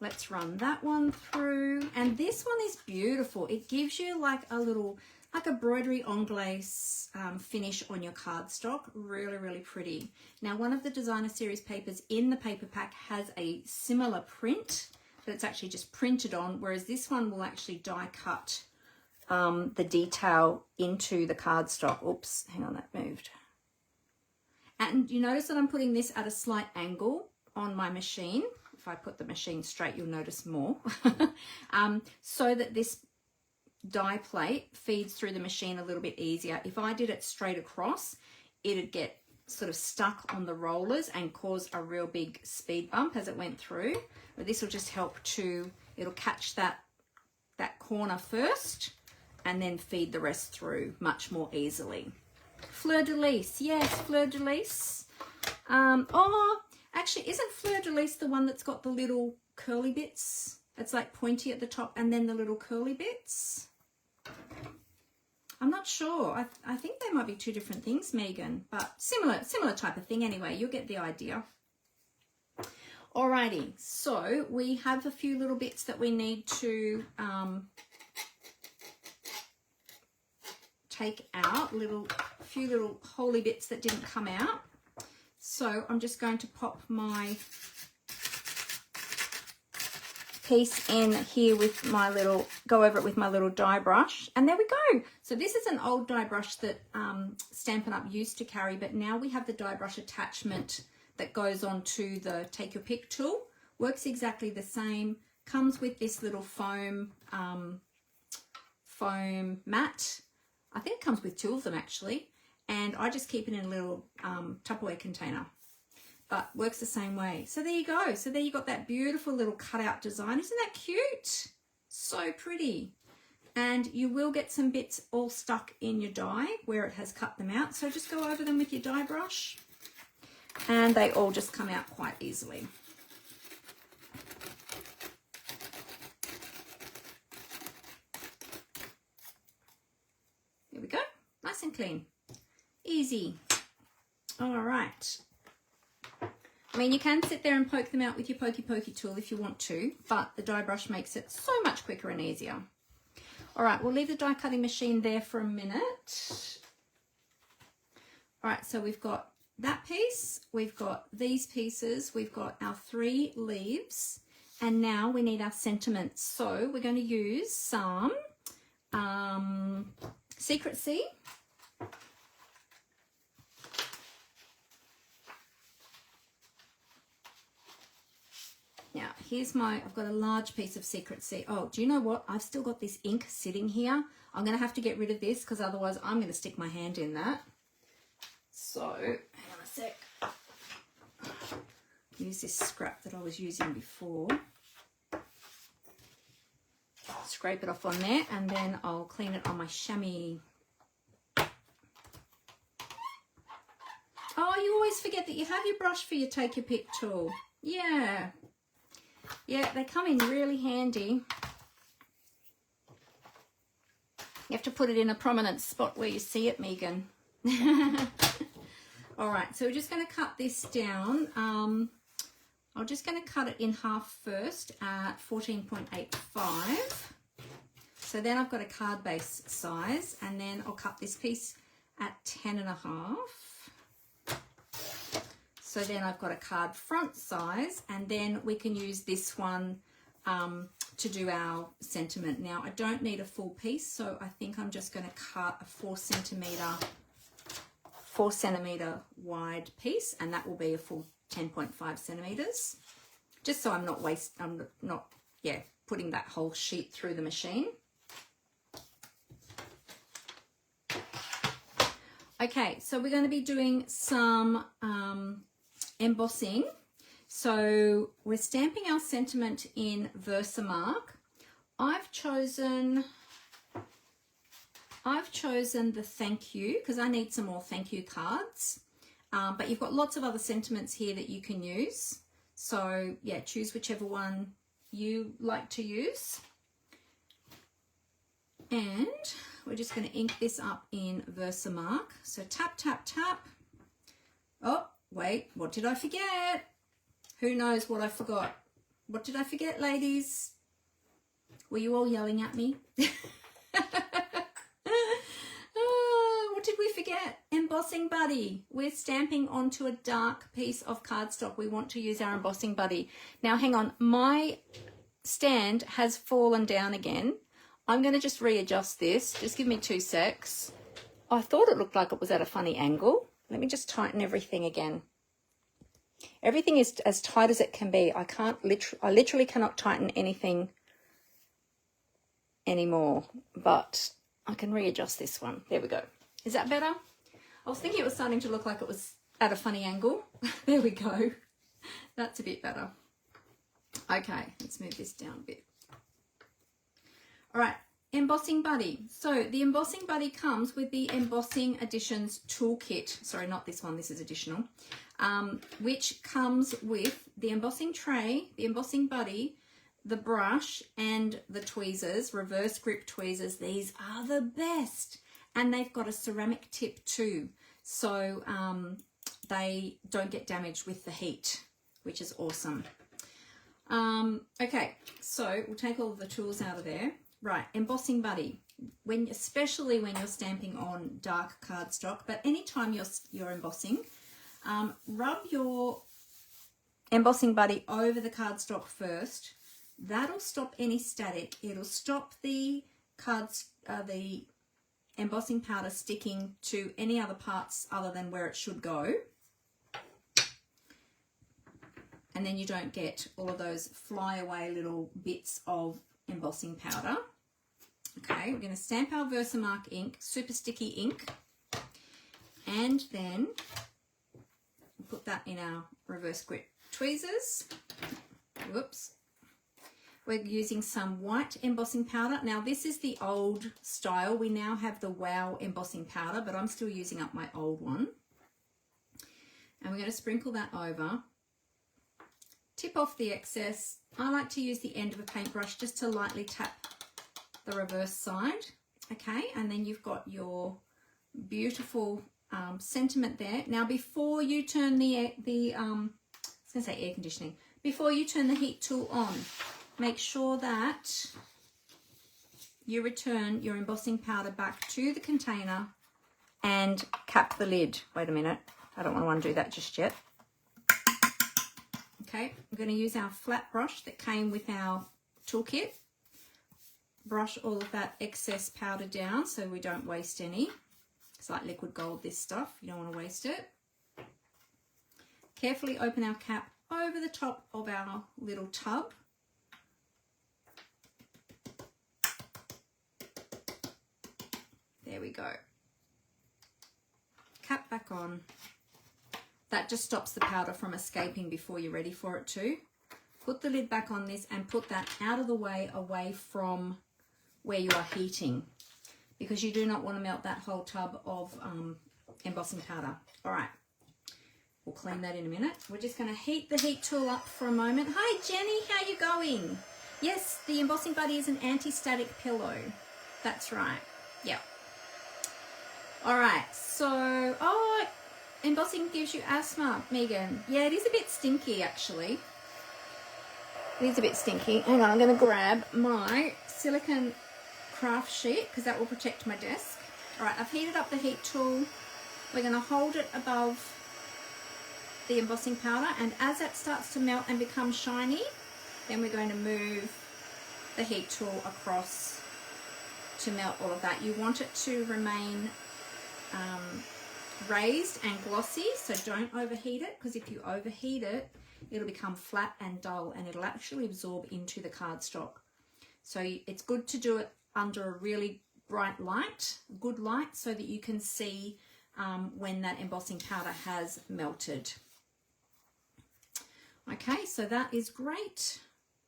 Let's run that one through. And this one is beautiful. It gives you like a little, like a broderie anglaise finish on your cardstock. Really, really pretty. Now, one of the designer series papers in the paper pack has a similar print, but it's actually just printed on, whereas this one will actually die cut the detail into the cardstock. Oops, hang on, that moved. And you notice that I'm putting this at a slight angle on my machine. If I put the machine straight, you'll notice more. So that this die plate feeds through the machine a little bit easier. If I did it straight across, it'd get sort of stuck on the rollers and cause a real big speed bump as it went through. But this will just help to, it'll catch that corner first and then feed the rest through much more easily. Fleur de lis, yes, fleur de lis. Oh, actually, isn't fleur de lis the one that's got the little curly bits It's like pointy at the top and then the little curly bits. I'm not sure. I think they might be two different things, Megan, but similar type of thing anyway. You'll get the idea. Alrighty, so we have a few little bits that we need to take out, a few little holy bits that didn't come out. So I'm just going to pop my piece in here with my little, go over it with my little die brush, and there we go. So this is an old die brush that Stampin' Up used to carry, but now we have the die brush attachment that goes onto the Take Your Pick tool. Works exactly the same, comes with this little foam mat. I think it comes with two of them actually, and I just keep it in a little Tupperware container. But works the same way. So there you go. So there you got that beautiful little cutout design. Isn't that cute? So pretty. And you will get some bits all stuck in your die where it has cut them out. So just go over them with your die brush and they all just come out quite easily. There we go. Nice and clean. Easy. All right. I mean, you can sit there and poke them out with your pokey tool if you want to, but the die brush makes it so much quicker and easier. All right, we'll leave the die cutting machine there for a minute. All right, so we've got that piece, we've got these pieces, we've got our 3 leaves, and now we need our sentiments. So we're going to use some Secret Sea. Now, here's I've got a large piece of Secret Sea. Oh, do you know what? I've still got this ink sitting here. I'm going to have to get rid of this because otherwise I'm going to stick my hand in that. So, hang on a sec. Use this scrap that I was using before. Scrape it off on there and then I'll clean it on my chamois. Oh, you always forget that you have your brush for your Take Your Pick tool. Yeah. Yeah, they come in really handy. You have to put it in a prominent spot where you see it, Megan. All right, so we're just going to cut this down. I'm just going to cut it in half first at 14.85. So then I've got a card base size, and then I'll cut this piece at 10.5. So then I've got a card front size, and then we can use this one to do our sentiment. Now I don't need a full piece, so I think I'm just going to cut a 4 centimeter wide piece, and that will be a full 10.5 centimeters. Just so I'm not putting that whole sheet through the machine. Okay, so we're going to be doing some embossing. So we're stamping our sentiment in Versamark. I've chosen the thank you because I need some more thank you cards. But you've got lots of other sentiments here that you can use. So yeah, choose whichever one you like to use. And we're just going to ink this up in Versamark. So tap, tap, tap. Oh, wait, what did I forget? Who knows what I forgot? What did I forget, ladies? Were you all yelling at me? What did we forget? Embossing buddy. We're stamping onto a dark piece of cardstock. We want to use our embossing buddy. Now, hang on. My stand has fallen down again. I'm going to just readjust this. Just give me 2 secs. I thought it looked like it was at a funny angle. Let me just tighten everything again. Everything is as tight as it can be. I literally cannot tighten anything anymore, but I can readjust this one. There we go. Is that better? I was thinking it was starting to look like it was at a funny angle. There we go. That's a bit better. Okay, let's move this down a bit. All right, embossing buddy. So the embossing buddy comes with the Embossing Additions toolkit. Sorry, not this one, this is additional. Which comes with the embossing tray, the embossing buddy, the brush and the tweezers, reverse grip tweezers, these are the best. And they've got a ceramic tip too, so they don't get damaged with the heat, which is awesome. Okay, so we'll take all of the tools out of there. Right, embossing buddy. Especially when you're stamping on dark cardstock, but anytime you're embossing, rub your embossing buddy over the cardstock first. That'll stop any static. It'll stop the embossing powder sticking to any other parts other than where it should go. And then you don't get all of those flyaway little bits of embossing powder. Okay, we're going to stamp our Versamark ink, super sticky ink, and then put that in our reverse grip tweezers. Whoops. We're using some white embossing powder. Now this is the old style. We now have the Wow embossing powder, but I'm still using up my old one. And we're going to sprinkle that over. Tip off the excess. I like to use the end of a paintbrush just to lightly tap the reverse side. Okay, and then you've got your beautiful sentiment there. Now before you turn I was going to say air conditioning, before you turn the heat tool on, make sure that you return your embossing powder back to the container and cap the lid. Wait a minute, I don't want to undo that just yet. Okay, I'm going to use our flat brush that came with our toolkit. Brush all of that excess powder down so we don't waste any. It's like liquid gold, this stuff. You don't want to waste it. Carefully open our cap over the top of our little tub. There we go. Cap back on. That just stops the powder from escaping before you're ready for it to. Put the lid back on this and put that out of the way, away from where you are heating, because you do not want to melt that whole tub of embossing powder. All right, we'll clean that in a minute. We're just going to heat the heat tool up for a moment. Hi Jenny, how you going? Yes, the embossing buddy is an anti-static pillow. That's right. Yep. All right, so embossing gives you asthma, Megan. Yeah, it is a bit stinky actually. It is a bit stinky. Hang on, I'm going to grab my silicone craft sheet because that will protect my desk. All right, I've heated up the heat tool. We're going to hold it above the embossing powder, and as that starts to melt and become shiny, then we're going to move the heat tool across to melt all of that. You want it to remain raised and glossy, so don't overheat it, because if you overheat it, it'll become flat and dull and it'll actually absorb into the cardstock. So it's good to do it under a really bright light, good light, so that you can see when that embossing powder has melted. Okay, so that is great.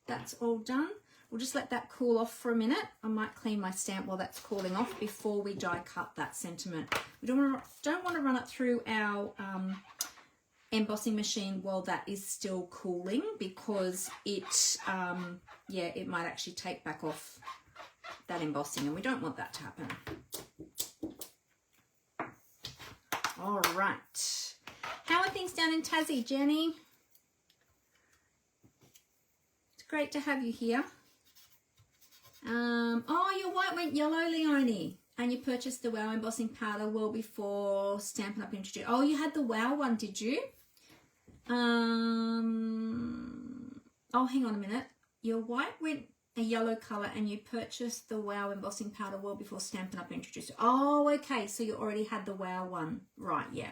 That's all done. We'll just let that cool off for a minute. I might clean my stamp while that's cooling off before we die cut that sentiment. We don't want to run it through our embossing machine while that is still cooling, because it it might actually take back off that embossing, and we don't want that to happen. All right, how are things down in Tassie, Jenny? It's great to have you here. Oh, your white went yellow, Leonie, and you purchased the Wow embossing powder well before Stampin' Up introduced. Oh, you had the Wow one, did you? Oh, hang on a minute. Your white went a yellow color and you purchased the Wow embossing powder well before Stampin' Up introduced it. Oh, okay, so you already had the Wow one. Right, yeah.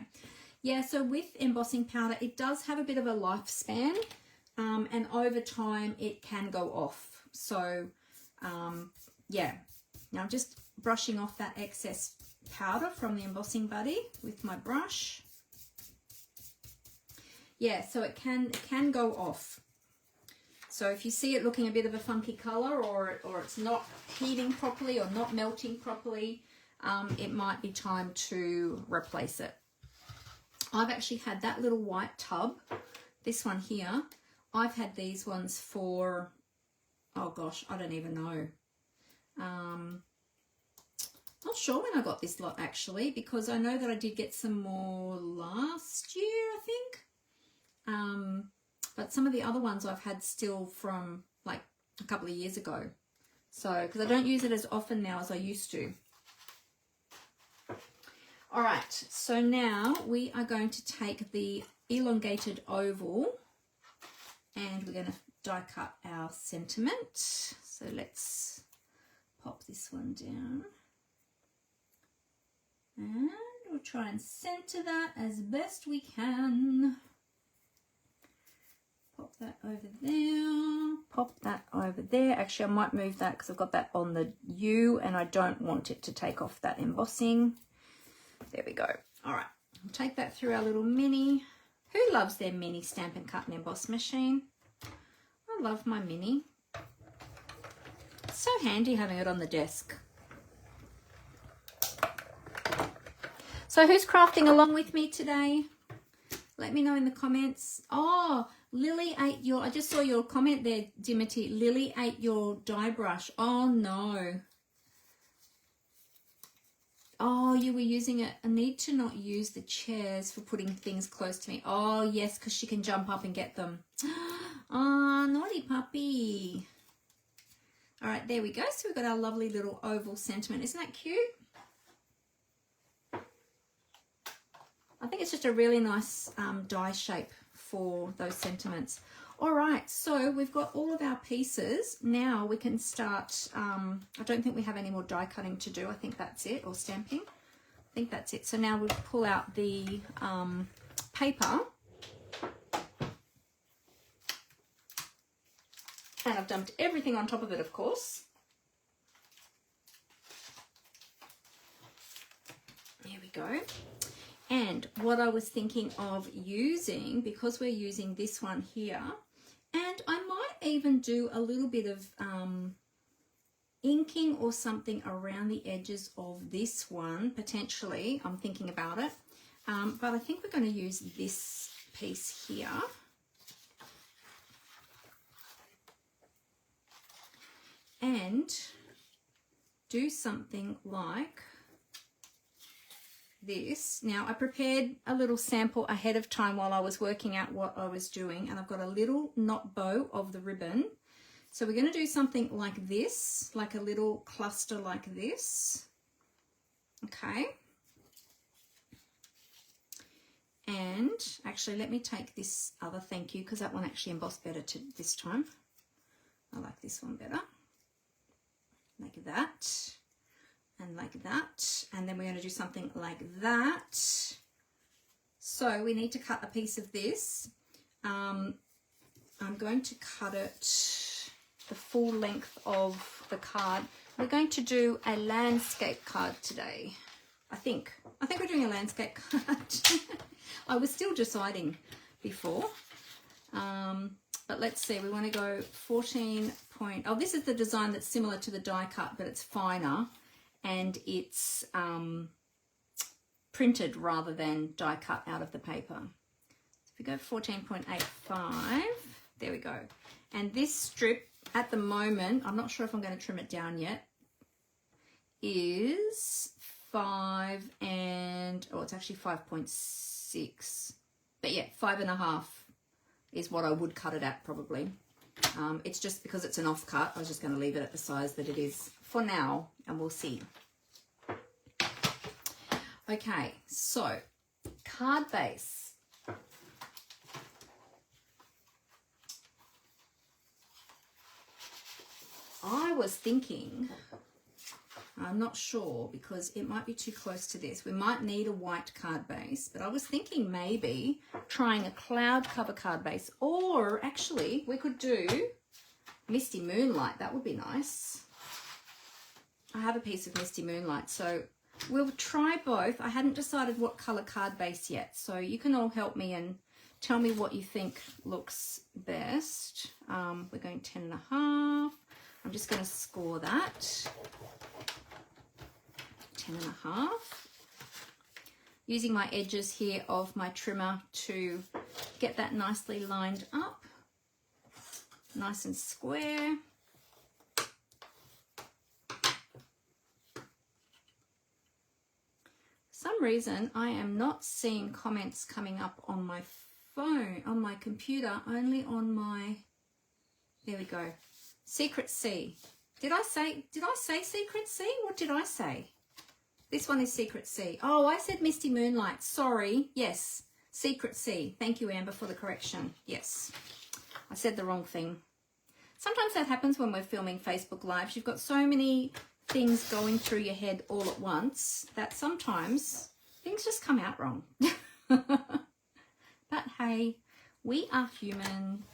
Yeah, so with embossing powder, it does have a bit of a lifespan, and over time it can go off. So yeah, now I'm just brushing off that excess powder from the embossing buddy with my brush. Yeah, so it can go off. So if you see it looking a bit of a funky color, or it's not heating properly or not melting properly, it might be time to replace it. I've actually had that little white tub, this one here. I've had these ones for oh gosh, I don't even know. Not sure when I got this lot actually, because I know that I did get some more last year, I think. But some of the other ones I've had still from like a couple of years ago. So, because I don't use it as often now as I used to. All right, so now we are going to take the elongated oval and we're going to die cut our sentiment. So let's pop this one down. And we'll try and center that as best we can. Pop that over there. Pop that over there. Actually, I might move that because I've got that on the U and I don't want it to take off that embossing. There we go. All right. We'll take that through our little mini. Who loves their mini Stampin' Cut and Emboss machine? I love my mini. It's so handy having it on the desk. So who's crafting along with me today? Let me know in the comments. Oh, Lily ate your, I just saw your comment there, Dimity. Lily ate your die brush. Oh no. Oh, you were using it. I need to not use the chairs for putting things close to me. Oh yes, because she can jump up and get them. Oh, naughty puppy. All right, there we go. So we've got our lovely little oval sentiment. Isn't that cute? I think it's just a really nice die shape for those sentiments. All right, so we've got all of our pieces. Now we can start, I don't think we have any more die cutting to do. I think that's it, or stamping. I think that's it. So now we'll pull out the paper. And I've dumped everything on top of it, of course. There we go. And what I was thinking of using, because we're using this one here, and I might even do a little bit of inking or something around the edges of this one, potentially. I'm thinking about it. But I think we're going to use this piece here. And do something like this. Now I prepared a little sample ahead of time while I was working out what I was doing, and I've got a little knot bow of the ribbon. So we're going to do something like this, like a little cluster like this. Okay. And actually let me take this other thank you, because that one actually embossed better this time. I like this one better. Like that. And like that, and then we're going to do something like that. So we need to cut a piece of this. I'm going to cut it the full length of the card. We're going to do a landscape card today. I think we're doing a landscape card. I was still deciding before, but let's see. We want to go 14 point. Oh, this is the design that's similar to the die cut, but it's finer. And it's printed rather than die cut out of the paper. So if we go 14.85, there we go. And this strip at the moment, I'm not sure if I'm going to trim it down yet, is 5 and, oh, it's actually 5.6. But yeah, 5.5 is what I would cut it at probably. It's just because it's an off cut, I was just going to leave it at the size that it is for now, and we'll see. Okay, so card base. I was thinking, I'm not sure because it might be too close to this. We might need a white card base, but I was thinking maybe trying a cloud cover card base, or actually we could do Misty Moonlight. That would be nice. I have a piece of Misty Moonlight, so we'll try both. I hadn't decided what color card base yet, so you can all help me and tell me what you think looks best. We're going 10.5. I'm just going to score that. 10.5. Using my edges here of my trimmer to get that nicely lined up. Nice and square. some reason, I am not seeing comments coming up on my phone, on my computer, only on my, there we go, Secret C. Did I say Secret C? What did I say? This one is Secret C. Oh, I said Misty Moonlight. Sorry. Yes, Secret C. Thank you, Amber, for the correction. Yes, I said the wrong thing. Sometimes that happens when we're filming Facebook Lives. You've got so many things going through your head all at once that sometimes things just come out wrong. But hey, we are human.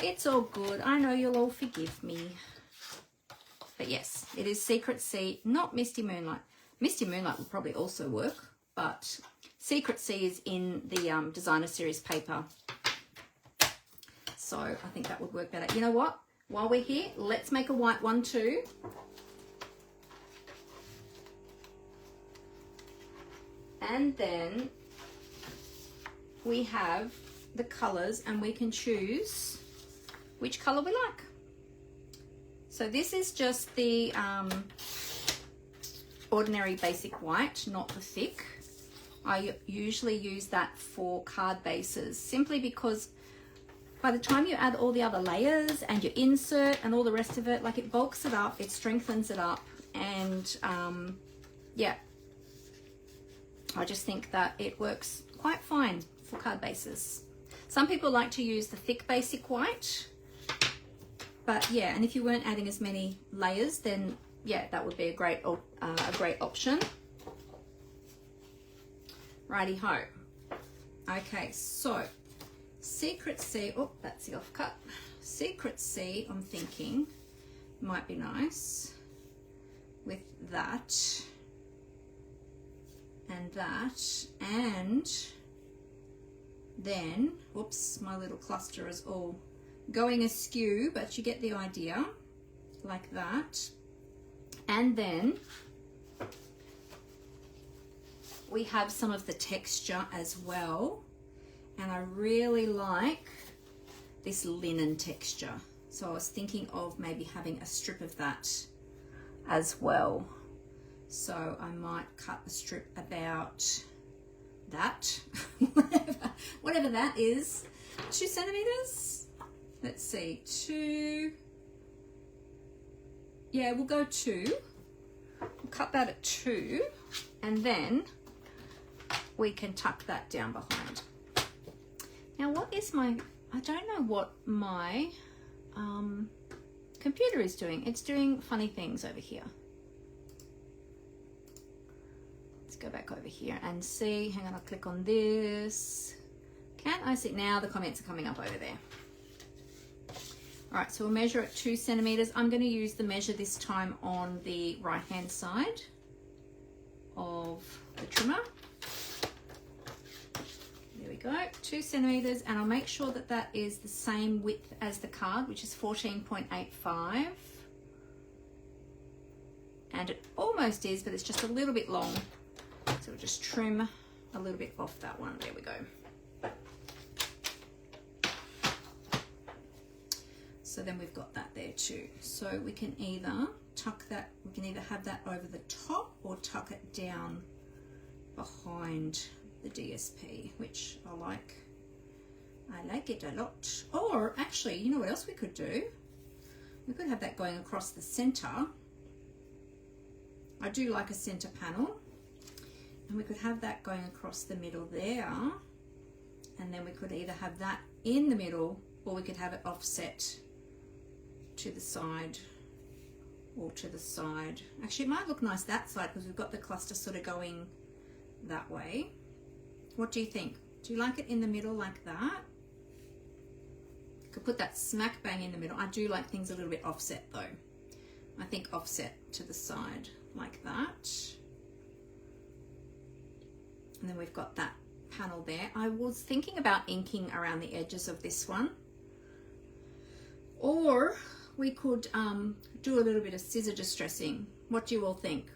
It's all good. I know you'll all forgive me. But yes, it is Secret C, not Misty Moonlight. Misty Moonlight will probably also work, but Secret C is in the designer series paper. So I think that would work better. You know what? While we're here, let's make a white one too. And then we have the colors and we can choose which color we like. So this is just the ordinary basic white, not the thick. I usually use that for card bases simply because by the time you add all the other layers and your insert and all the rest of it, like it bulks it up, it strengthens it up, and yeah, I just think that it works quite fine for card bases. Some people like to use the thick basic white, but yeah, and if you weren't adding as many layers, then yeah, that would be a great option. Righty ho. Okay, so Secret C, oh, that's the off cut. Secret C, I'm thinking might be nice with that and that, and then, whoops, my little cluster is all going askew, but you get the idea, like that. And then we have some of the texture as well, and I really like this linen texture, so I was thinking of maybe having a strip of that as well. So I might cut a strip about that, whatever that is, 2 centimeters. Let's see, 2. Yeah, we'll go 2. We'll cut that at 2, and then we can tuck that down behind. Now, what is my, I don't know what my computer is doing. It's doing funny things over here. Let's go back over here and see. Hang on, I'll click on this. Can I see? Now the comments are coming up over there. All right, so we'll measure at 2 centimeters. I'm going to use the measure this time on the right-hand side of the trimmer. There we go, 2 centimeters, and I'll make sure that that is the same width as the card, which is 14.85. And it almost is, but it's just a little bit long. So we'll just trim a little bit off that one. There we go. So then we've got that there too. So we can either tuck that, we can either have that over the top or tuck it down behind the DSP, which I like. I like it a lot. Or actually, you know what else we could do? We could have that going across the center. I do like a center panel. And we could have that going across the middle there. And then we could either have that in the middle, or we could have it offset to the side or to the side. Actually, it might look nice that side because we've got the cluster sort of going that way. What do you think? Do you like it in the middle like that? You could put that smack bang in the middle. I do like things a little bit offset though. I think offset to the side like that. And then we've got that panel there. I was thinking about inking around the edges of this one. Or we could do a little bit of scissor distressing. What do you all think?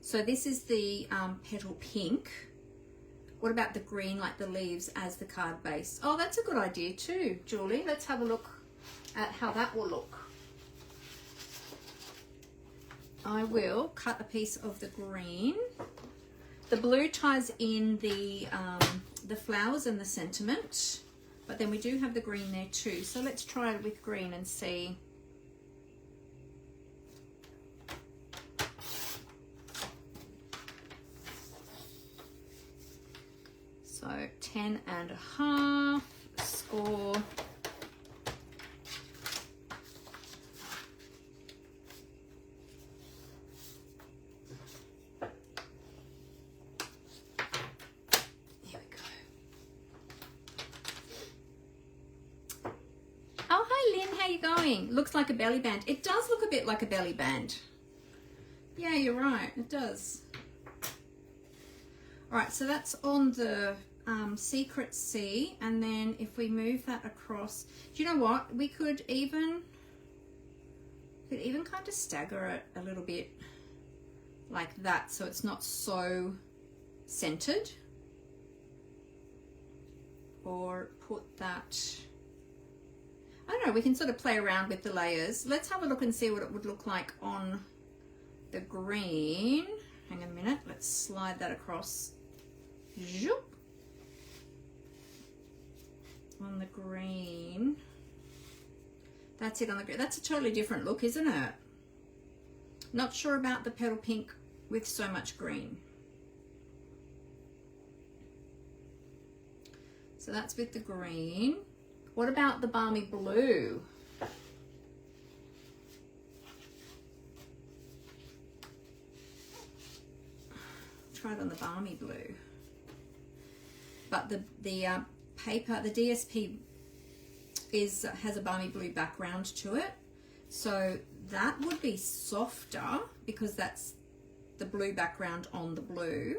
So this is the petal pink. What about the green, like the leaves, as the card base? Oh, that's a good idea too, Julie. Let's have a look at how that will look. I will cut a piece of the green The blue ties in the flowers and the sentiment, but then we do have the green there too. So let's try it with green and see. So 10.5 score. Here we go. Oh, hi Lynn, how you going? Looks like a belly band. It does look a bit like a belly band. Yeah, you're right, it does. All right, so that's on the Secret C, and then if we move that across, do you know what? We could even kind of stagger it a little bit like that, so it's not so centered. Or put that, I don't know, we can sort of play around with the layers. Let's have a look and see what it would look like on the green. Hang on a minute, let's slide that across. Zoop. On the green. That's it on the green. That's a totally different look, isn't it? Not sure about the petal pink with so much green. So that's with the green. What about the balmy blue? Try it on the balmy blue. But the paper, the DSP has a balmy blue background to it, so that would be softer because that's the blue background on the blue.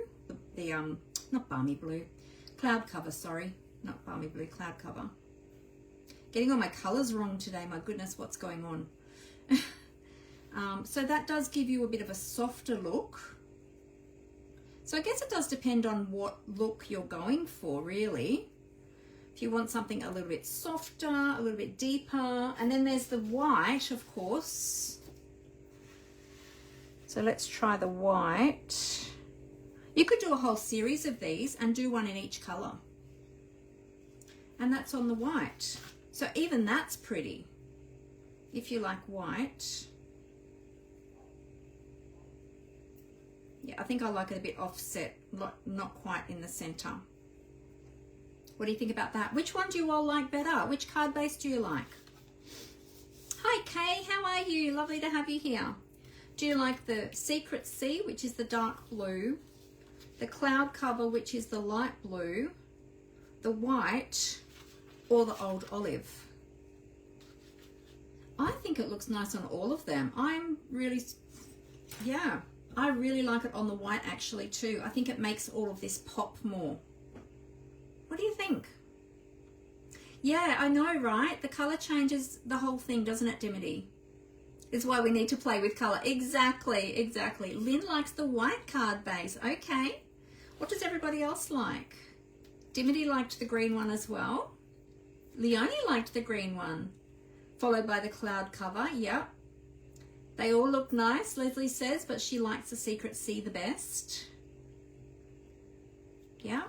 The not balmy blue, cloud cover. Sorry, not balmy blue, cloud cover. Getting all my colors wrong today. My goodness, what's going on? So that does give you a bit of a softer look. So I guess it does depend on what look you're going for, really. If you want something a little bit softer, a little bit deeper, and then there's the white, of course. So let's try the white. You could do a whole series of these and do one in each color. And that's on the white. So even that's pretty, if you like white. Yeah, I think I like it a bit offset, not quite in the center. What do you think about that? Which one do you all like better? Which card base do you like? Hi Kay, how are you? Lovely to have you here. Do you like the Secret C, which is the dark blue, the cloud cover, which is the light blue, the white, or the old olive? I think it looks nice on all of them. Yeah. I really like it on the white actually too. I think it makes all of this pop more. What do you think? Yeah, I know, right? The color changes the whole thing, doesn't it, Dimity? It's why we need to play with color. Exactly, exactly. Lynn likes the white card base. Okay. What does everybody else like? Dimity liked the green one as well. Leonie liked the green one, followed by the cloud cover. Yep. They all look nice, Leslie says, but she likes the Secret C the best. Yeah.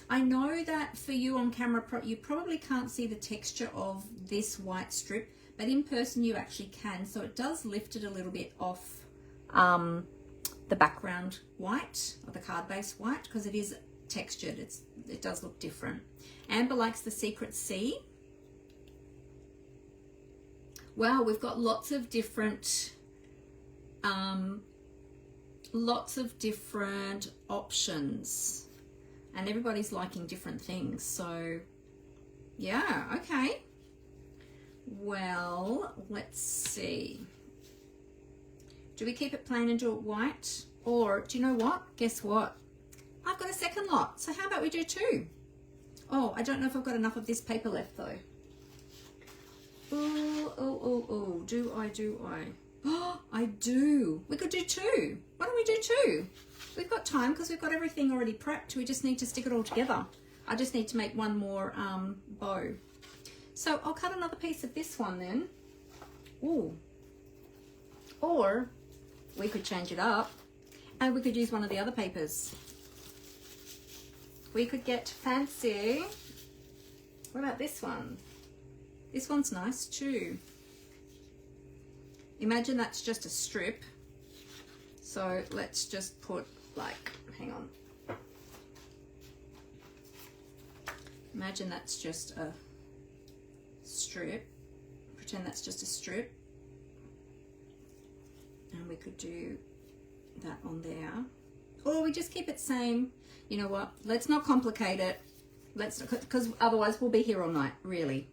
I know that for you on camera, you probably can't see the texture of this white strip, but in person you actually can. So it does lift it a little bit off the background white, or the card base white, because it is textured. It does look different. Amber likes the Secret C. Wow, we've got lots of different options, and everybody's liking different things. So yeah, okay. Well, let's see. Do we keep it plain and do it white? Or do you know what? Guess what? I've got a second lot. So how about we do two? Oh, I don't know if I've got enough of this paper left though. Oh, do I? Oh, I do. We could do two. Why don't we do two? We've got time because we've got everything already prepped. We just need to stick it all together. I just need to make one more bow. So I'll cut another piece of this one then. Ooh. Or we could change it up And we could use one of the other papers. We could get fancy. What about this one? This one's nice too. Imagine that's just a strip. So let's just put like, hang on. Imagine that's just a strip. Pretend that's just a strip. And we could do that on there. Or we just keep it same. You know what? Let's not complicate it. Let's, because otherwise we'll be here all night, really.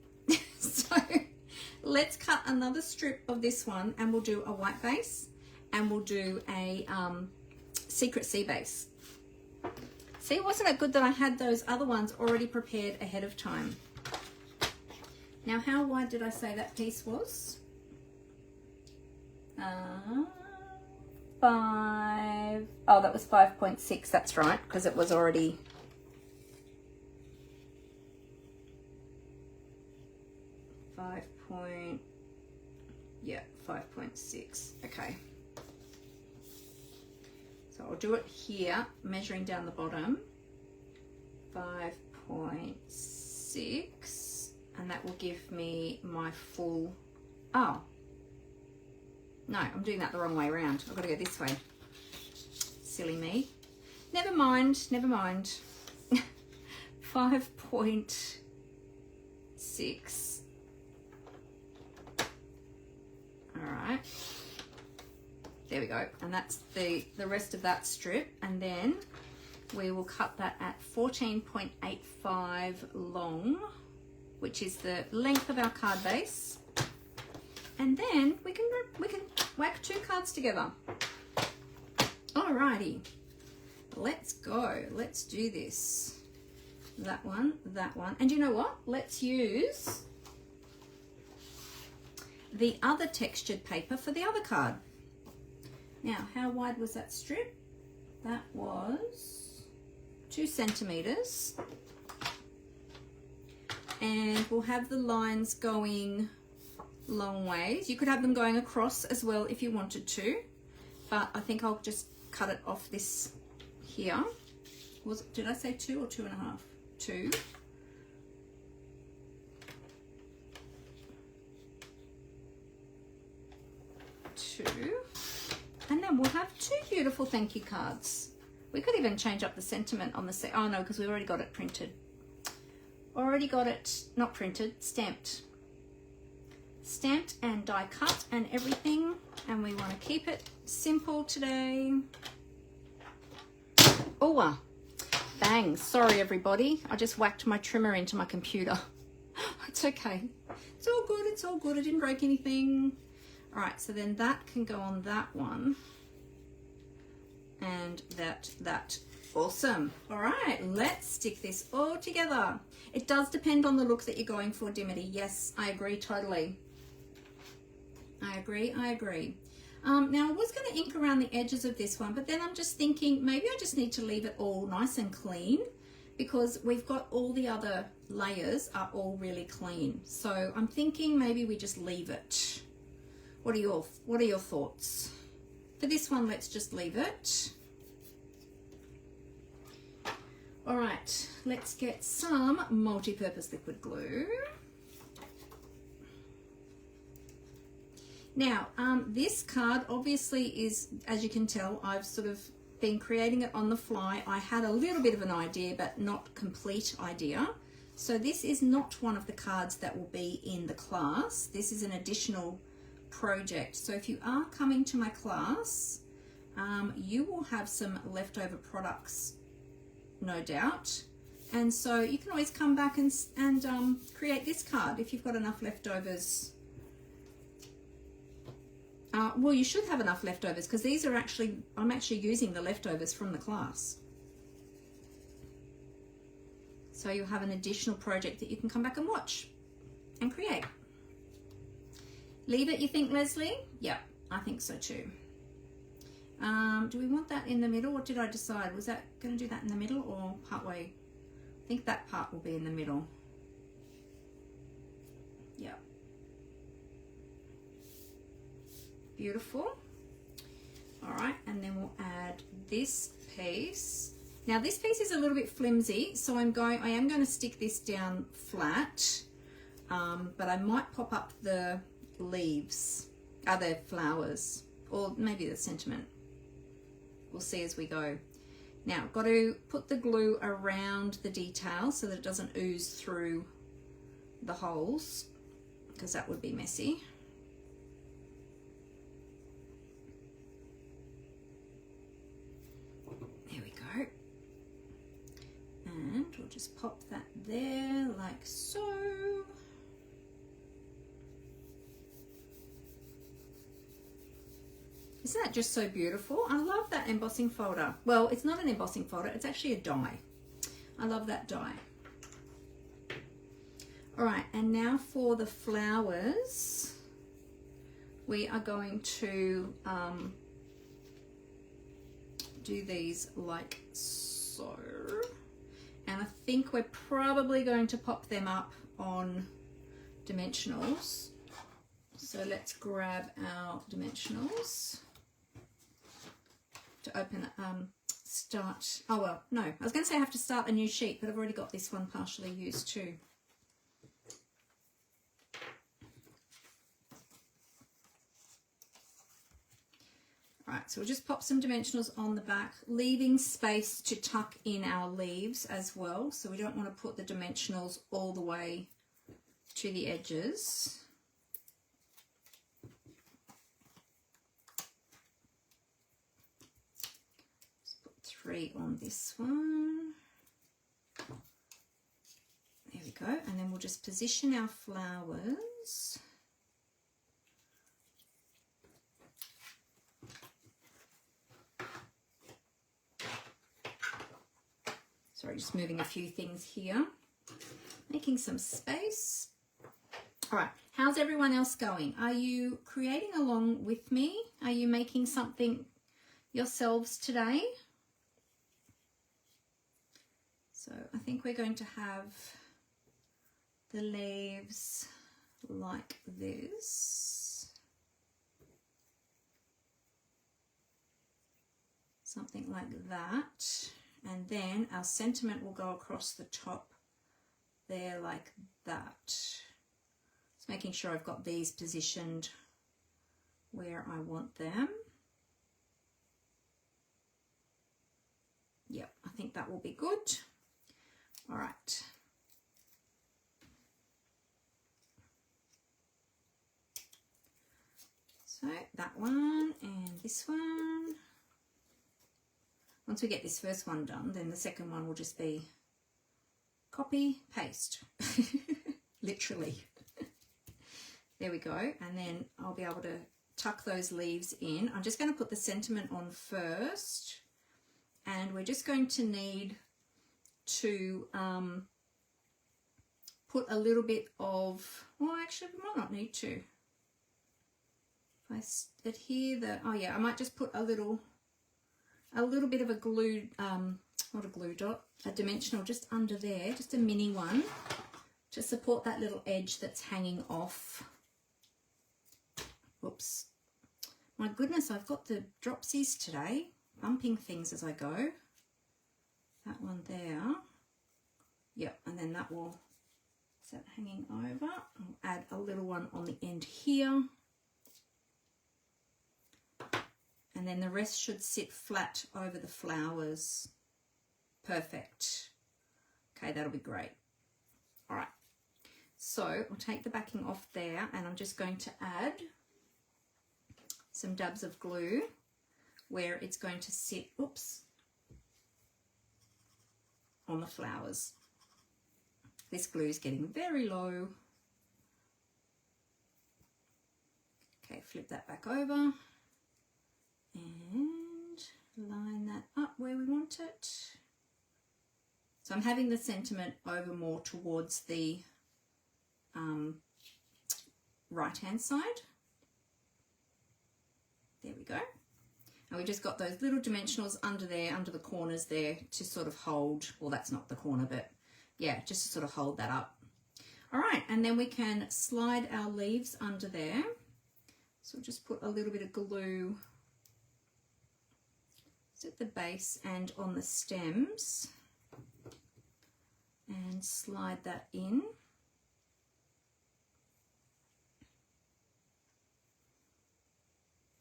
So let's cut another strip of this one and we'll do a white base and we'll do a secret sea base. See, wasn't it good that I had those other ones already prepared ahead of time? Now, how wide did I say that piece was? 5. Oh, that was 5.6. That's right, because it was already 5.6. Okay. So I'll do it here, measuring down the bottom. 5.6, and that will give me my full. Oh. No, I'm doing that the wrong way around. I've got to go this way. Silly me. Never mind, never mind. 5.6. All right. There we go. And that's the rest of that strip. And then we will cut that at 14.85 long, which is the length of our card base. And then we can whack 2 cards together. Alrighty, let's go. Let's do this. That one, and you know what? Let's use the other textured paper for the other card. Now, how wide was that strip? That was 2 centimeters, and we'll have the lines going long ways. You could have them going across as well if you wanted to, but I think I'll just cut it off this here. Did I say 2 or 2.5? 2. And then we'll have 2 beautiful thank you cards. We could even change up the sentiment on the oh no, because we already got it printed. Already got it, not printed, stamped. Stamped and die cut and everything, and we want to keep it simple today. Oh, bang, sorry everybody, I just whacked my trimmer into my computer. It's okay, it's all good, it's all good, I didn't break anything. All right, so then that can go on that one, and that. Awesome. All right, let's stick this all together. It does depend on the look that you're going for, Dimity. Yes, I agree totally. I agree. Now I was going to ink around the edges of this one, but then I'm just thinking maybe I just need to leave it all nice and clean, because we've got all the other layers are all really clean. So I'm thinking maybe we just leave it. What are your thoughts? For this one, let's just leave it. All right, let's get some multi-purpose liquid glue. Now, this card obviously is, as you can tell, I've sort of been creating it on the fly. I had a little bit of an idea, but not complete idea. So this is not one of the cards that will be in the class. This is an additional project. So if you are coming to my class, you will have some leftover products, no doubt. And so you can always come back and create this card if you've got enough leftovers. Well, you should have enough leftovers, because these are I'm actually using the leftovers from the class. So you'll have an additional project that you can come back and watch and create. Leave it, you think, Leslie? Yeah, I think so too. Do we want that in the middle? What did I decide? Was that going to do that in the middle or partway? I think that part will be in the middle. Yeah. Beautiful. All right, and then we'll add at this piece. Now this piece is a little bit flimsy, so I am going to stick this down flat, but I might pop up the leaves, other flowers, or maybe the sentiment. We'll see as we go. Now I've got to put the glue around the detail so that it doesn't ooze through the holes, because that would be messy. There we go. And we'll just pop that there like so. Isn't that just so beautiful? I love that embossing folder. Well, it's not an embossing folder, it's actually a die. I love that die. All right, and now for the flowers, we are going to do these like so. And I think we're probably going to pop them up on dimensionals. So let's grab our dimensionals to open, start, oh well, no, I was going to say I have to start a new sheet, but I've already got this one partially used too. Right, so we'll just pop some dimensionals on the back, leaving space to tuck in our leaves as well. So we don't want to put the dimensionals all the way to the edges. Just put 3 on this one. There we go. And then we'll just position our flowers. Sorry, just moving a few things here, making some space. All right, how's everyone else going? Are you creating along with me? Are you making something yourselves today? So I think we're going to have the leaves like this. Something like that. And then our sentiment will go across the top there like that. Just making sure I've got these positioned where I want them. Yep, I think that will be good. All right. So that one and this one. Once we get this first one done, then the second one will just be copy, paste, literally. There we go. And then I'll be able to tuck those leaves in. I'm just going to put the sentiment on first. And we're just going to need to put a little bit of, well, actually, we might not need to. If I adhere the, oh yeah, I might just put a little bit of a glue, not a glue dot, a dimensional just under there, just a mini one to support that little edge that's hanging off. Whoops. My goodness, I've got the dropsies today, bumping things as I go. That one there. Yep, and then that will, is that hanging over? I'll add a little one on the end here. And then the rest should sit flat over the flowers. Perfect. Okay, that'll be great. All right. So I'll take the backing off there and I'm just going to add some dabs of glue where it's going to sit, oops, on the flowers. This glue is getting very low. Okay, flip that back over. And line that up where we want it. So I'm having the sentiment over more towards the right hand side. There we go. And we just got those little dimensionals under there, under the corners there to sort of hold, well that's not the corner, but yeah, just to sort of hold that up. All right, and then we can slide our leaves under there. So just put a little bit of glue at the base and on the stems, and slide that in.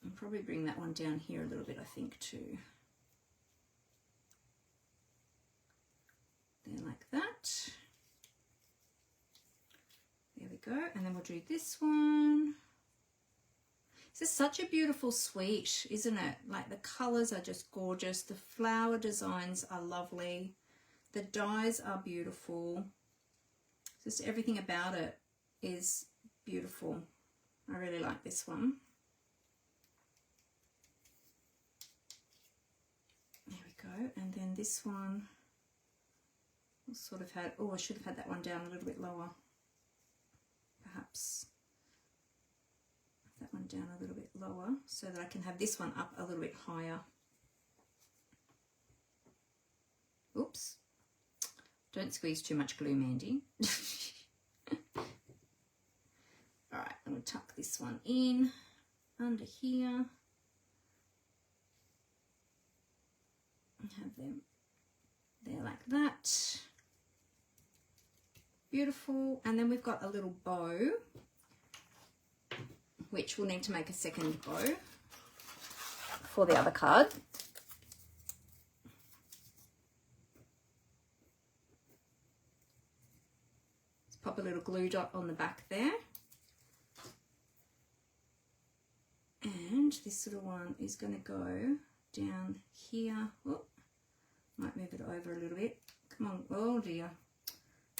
I'll probably bring that one down here a little bit, I think, too. There, like that. There we go. And then we'll do this one. This is such a beautiful suite, isn't it? Like the colors are just gorgeous. The flower designs are lovely. The dies are beautiful. Just everything about it is beautiful. I really like this one. There we go. And then this one sort of had, oh, I should have had that one down a little bit lower. Perhaps that one down a little bit lower so that I can have this one up a little bit higher. Oops. Don't squeeze too much glue, Mandy. All right, I'm going to tuck this one in under here. And have them there like that. Beautiful. And then we've got a little bow, which we'll need to make a second bow for the other card. Let's pop a little glue dot on the back there. And this little one is going to go down here. Oh, might move it over a little bit. Come on. Oh dear.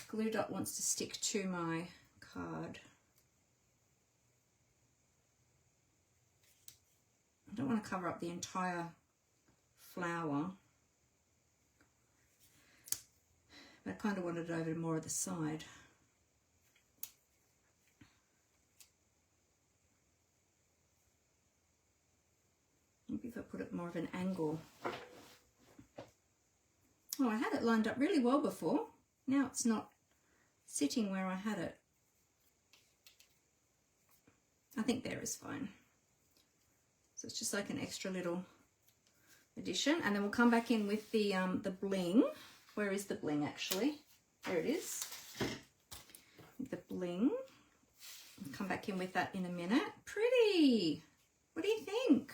Glue dot wants to stick to my card. I don't want to cover up the entire flower, but I kind of wanted it over more of the side. Maybe if I put it more of an angle. Oh, I had it lined up really well before. Now it's not sitting where I had it. I think there is fine. So it's just like an extra little addition. And then we'll come back in with the bling. Where is the bling actually? There it is. The bling. I'll come back in with that in a minute. Pretty. What do you think?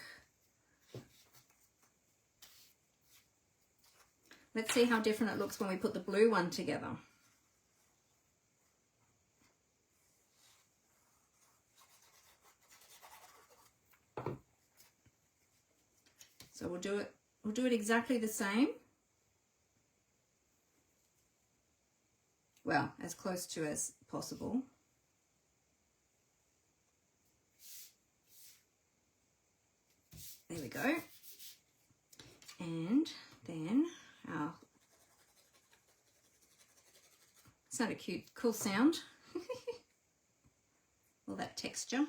Let's see how different it looks when we put the blue one together. So we'll do it exactly the same. Well, as close to as possible. There we go. And then it's not a cute, cool sound. All that texture.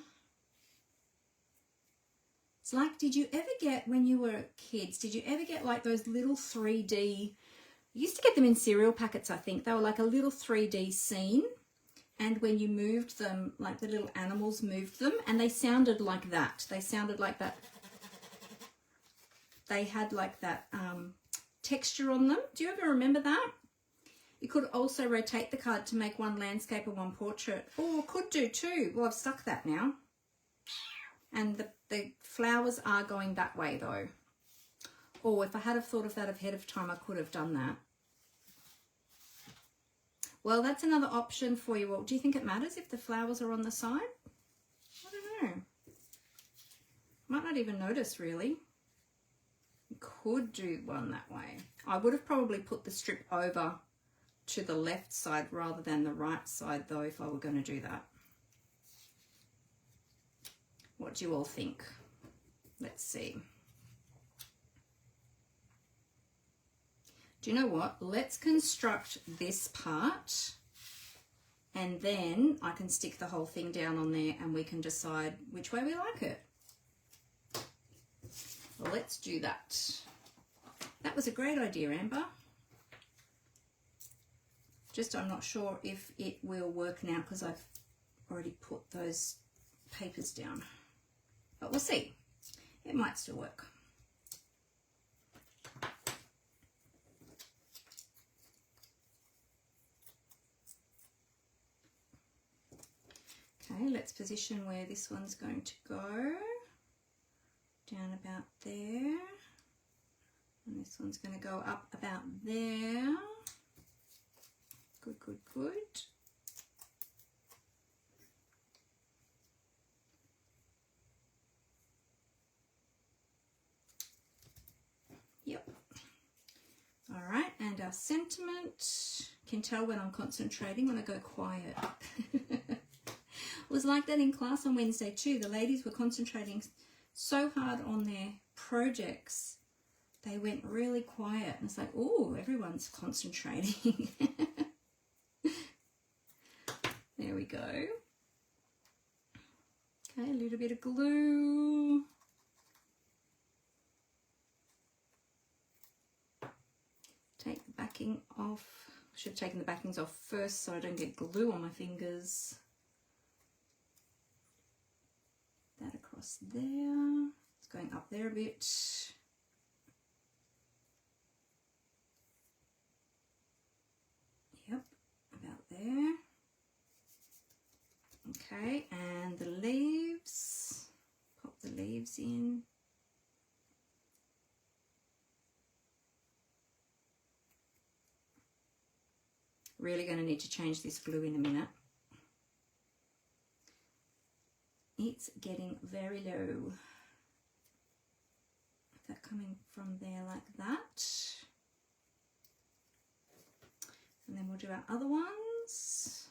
It's like, did you ever get, when you were kids, did you ever get like those little 3D, you used to get them in cereal packets, I think. They were like a little 3D scene. And when you moved them, like the little animals moved them, and they sounded like that. They sounded like that. They had like that texture on them. Do you ever remember that? You could also rotate the card to make one landscape and one portrait. Or could do two. Well, I've stuck that now. And the flowers are going that way though. Or if I had have thought of that ahead of time, I could have done that. Well, that's another option for you. Well, do you think it matters if the flowers are on the side? I don't know. Might not even notice really. You could do one that way. I would have probably put the strip over to the left side rather than the right side though if I were going to do that. What do you all think? Let's see. Do you know what? Let's construct this part and then I can stick the whole thing down on there and we can decide which way we like it. Well, let's do that. That was a great idea, Amber. Just I'm not sure if it will work now because I've already put those papers down. But we'll see. It might still work. Okay, let's position where this one's going to go. Down about there. And this one's going to go up about there. Good, good, good. Yep. All right, and our sentiment. Can tell when I'm concentrating when I go quiet. It was like that in class on Wednesday too. The ladies were concentrating so hard on their projects. They went really quiet. And it's like, oh, everyone's concentrating. There we go. Okay, a little bit of glue. Take the backing off. I should have taken the backings off first so I don't get glue on my fingers. That across there. It's going up there a bit. Yep, about there. Okay, and the leaves. Pop the leaves in. Really going to need to change this glue in a minute. It's getting very low. That coming from there like that. And then we'll do our other ones.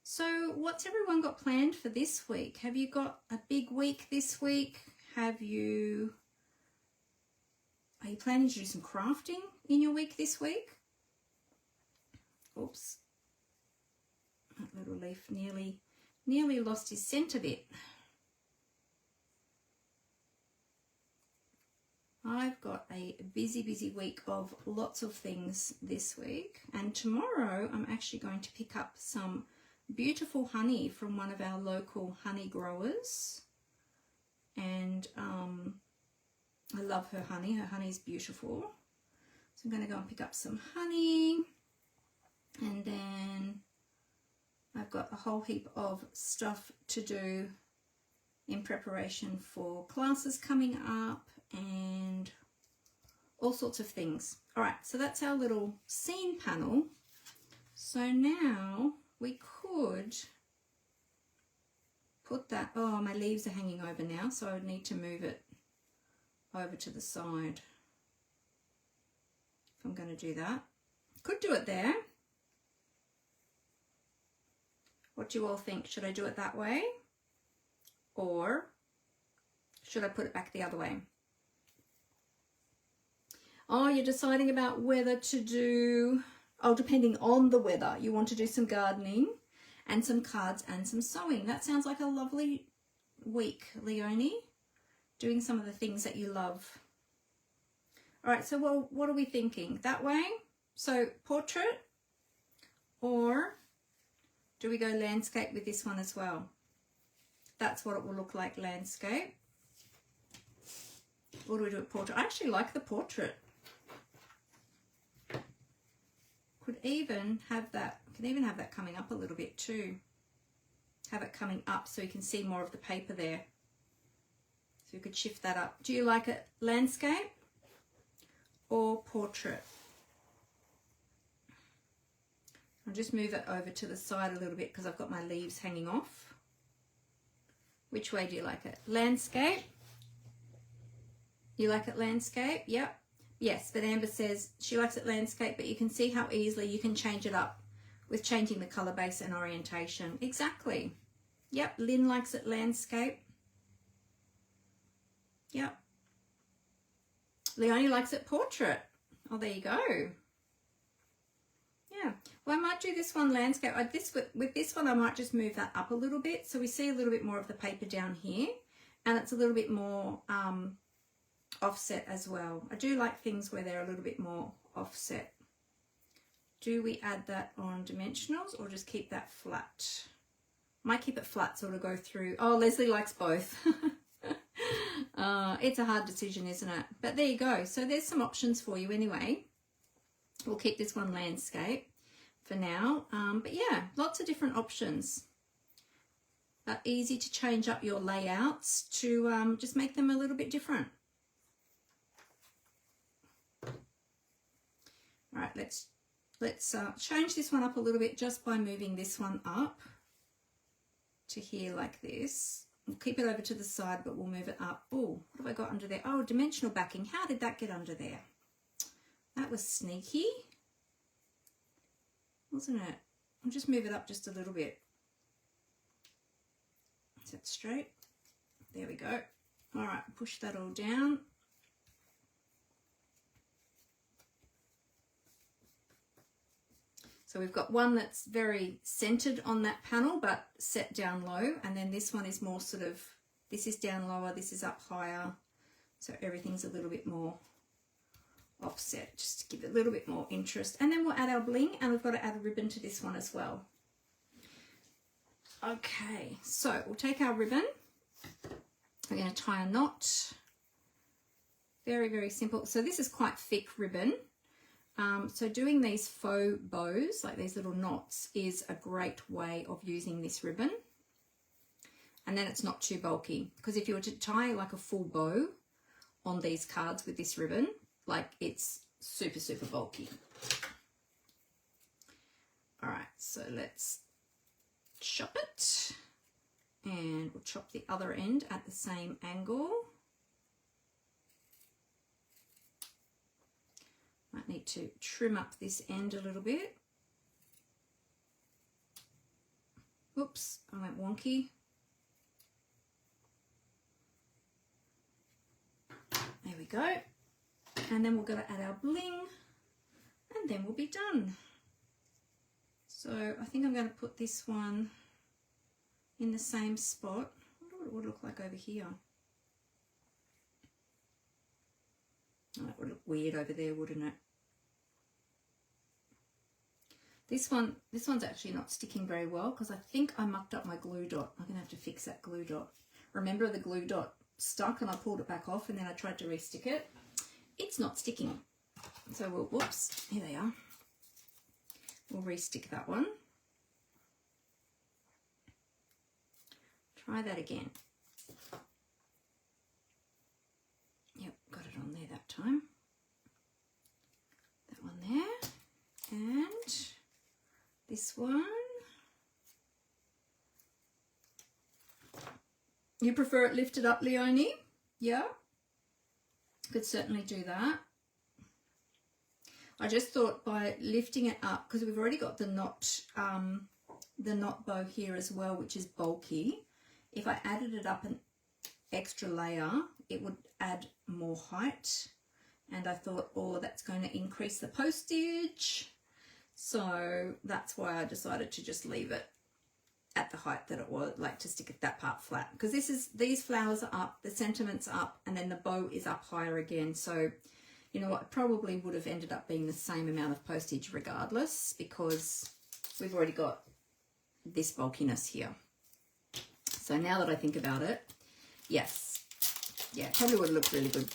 So what's everyone got planned for this week? Have you got a big week this week? Are you planning to do some crafting in your week this week? Oops. That little leaf nearly lost his scent a bit. I've got a busy week of lots of things this week, and tomorrow I'm actually going to pick up some beautiful honey from one of our local honey growers, and I love her honey. Her honey is beautiful. So I'm going to go and pick up some honey, and then I've got a whole heap of stuff to do in preparation for classes coming up and all sorts of things. All right, so that's our little scene panel. So now we could put that, oh, my leaves are hanging over now, so I would need to move it over to the side if I'm going to do that. Could do it there. What do you all think? Should I do it that way, or should I put it back the other way? Oh, you're deciding about whether to do, oh, depending on the weather. You want to do some gardening and some cards and some sewing. That sounds like a lovely week, Leonie, doing some of the things that you love. All right, so well, what are we thinking? That way? So portrait, or do we go landscape with this one as well? That's what it will look like, landscape. Or do we do it portrait? I actually like the portrait. Could even have that coming up a little bit too. Have it coming up so you can see more of the paper there. So you could shift that up. Do you like it landscape or portrait? I'll just move it over to the side a little bit because I've got my leaves hanging off. Which way do you like it? Landscape? You like it landscape? Yep. Yes, but Amber says she likes it landscape, but you can see how easily you can change it up with changing the colour base and orientation. Exactly. Yep, Lynn likes it landscape. Yep. Leonie likes it portrait. Oh, there you go. Yeah. Well, I might do this one landscape. With this one, I might just move that up a little bit so we see a little bit more of the paper down here, and it's a little bit more offset as well. I do like things where they're a little bit more offset. Do we add that on dimensionals or just keep that flat? Might keep it flat so it'll go through. Oh, Leslie likes both. It's a hard decision, isn't it? But there you go. So there's some options for you anyway. We'll keep this one landscape for for now. But yeah, lots of different options. Easy to change up your layouts to just make them a little bit different. All right, let's change this one up a little bit just by moving this one up to here like this. We'll keep it over to the side, but we'll move it up. Oh, what have I got under there? Oh, dimensional backing. How did that get under there? That was sneaky, wasn't it? I'll just move it up just a little bit. Set straight. There we go. All right, push that all down. So we've got one that's very centered on that panel, but set down low. And then this one is more sort of, this is down lower, this is up higher. So everything's a little bit more offset, just to give it a little bit more interest. And then we'll add our bling, and we've got to add a ribbon to this one as well. Okay, so we'll take our ribbon. We're going to tie a knot. Very, very simple. So this is quite thick ribbon. So doing these faux bows, like these little knots, is a great way of using this ribbon. And then it's not too bulky, because if you were to tie like a full bow on these cards with this ribbon, like it's super, super bulky. All right, so let's chop it, and we'll chop the other end at the same angle. Might need to trim up this end a little bit. Oops, I went wonky. There we go. And then we're going to add our bling, and then we'll be done. So I think I'm going to put this one in the same spot. I wonder what it would look like over here. Oh, that would look weird over there, wouldn't it? This one's actually not sticking very well because I think I mucked up my glue dot. I'm going to have to fix that glue dot. Remember, the glue dot stuck and I pulled it back off, and then I tried to re-stick it. It's not sticking. So we'll, whoops, here they are. We'll re-stick that one. Try that again. Yep, got it on there that time. That one there. And this one. You prefer it lifted up, Leonie? Yeah? Could certainly do that. I just thought by lifting it up, because we've already got the knot bow here as well, which is bulky. If I added it up an extra layer, it would add more height. And I thought, oh, that's going to increase the postage. So that's why I decided to just leave it at the height that it was, like to stick that part flat. Because these flowers are up, the sentiment's up, and then the bow is up higher again. So, you know what, it probably would have ended up being the same amount of postage regardless, because we've already got this bulkiness here. So now that I think about it, yes. Yeah, it probably would have looked really good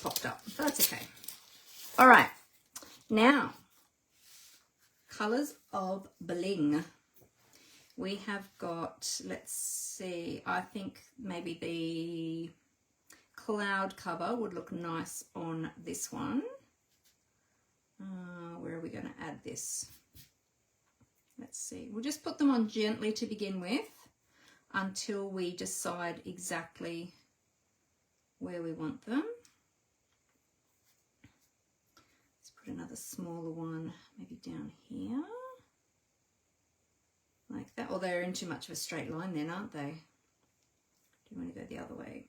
popped up, but that's okay. All right, now, colours of bling. We have got, let's see, I think maybe the cloud cover would look nice on this one. Where are we going to add this? Let's see. We'll just put them on gently to begin with until we decide exactly where we want them. Let's put another smaller one maybe down here. Like that. Or they're in too much of a straight line then, aren't they? Do you want to go the other way?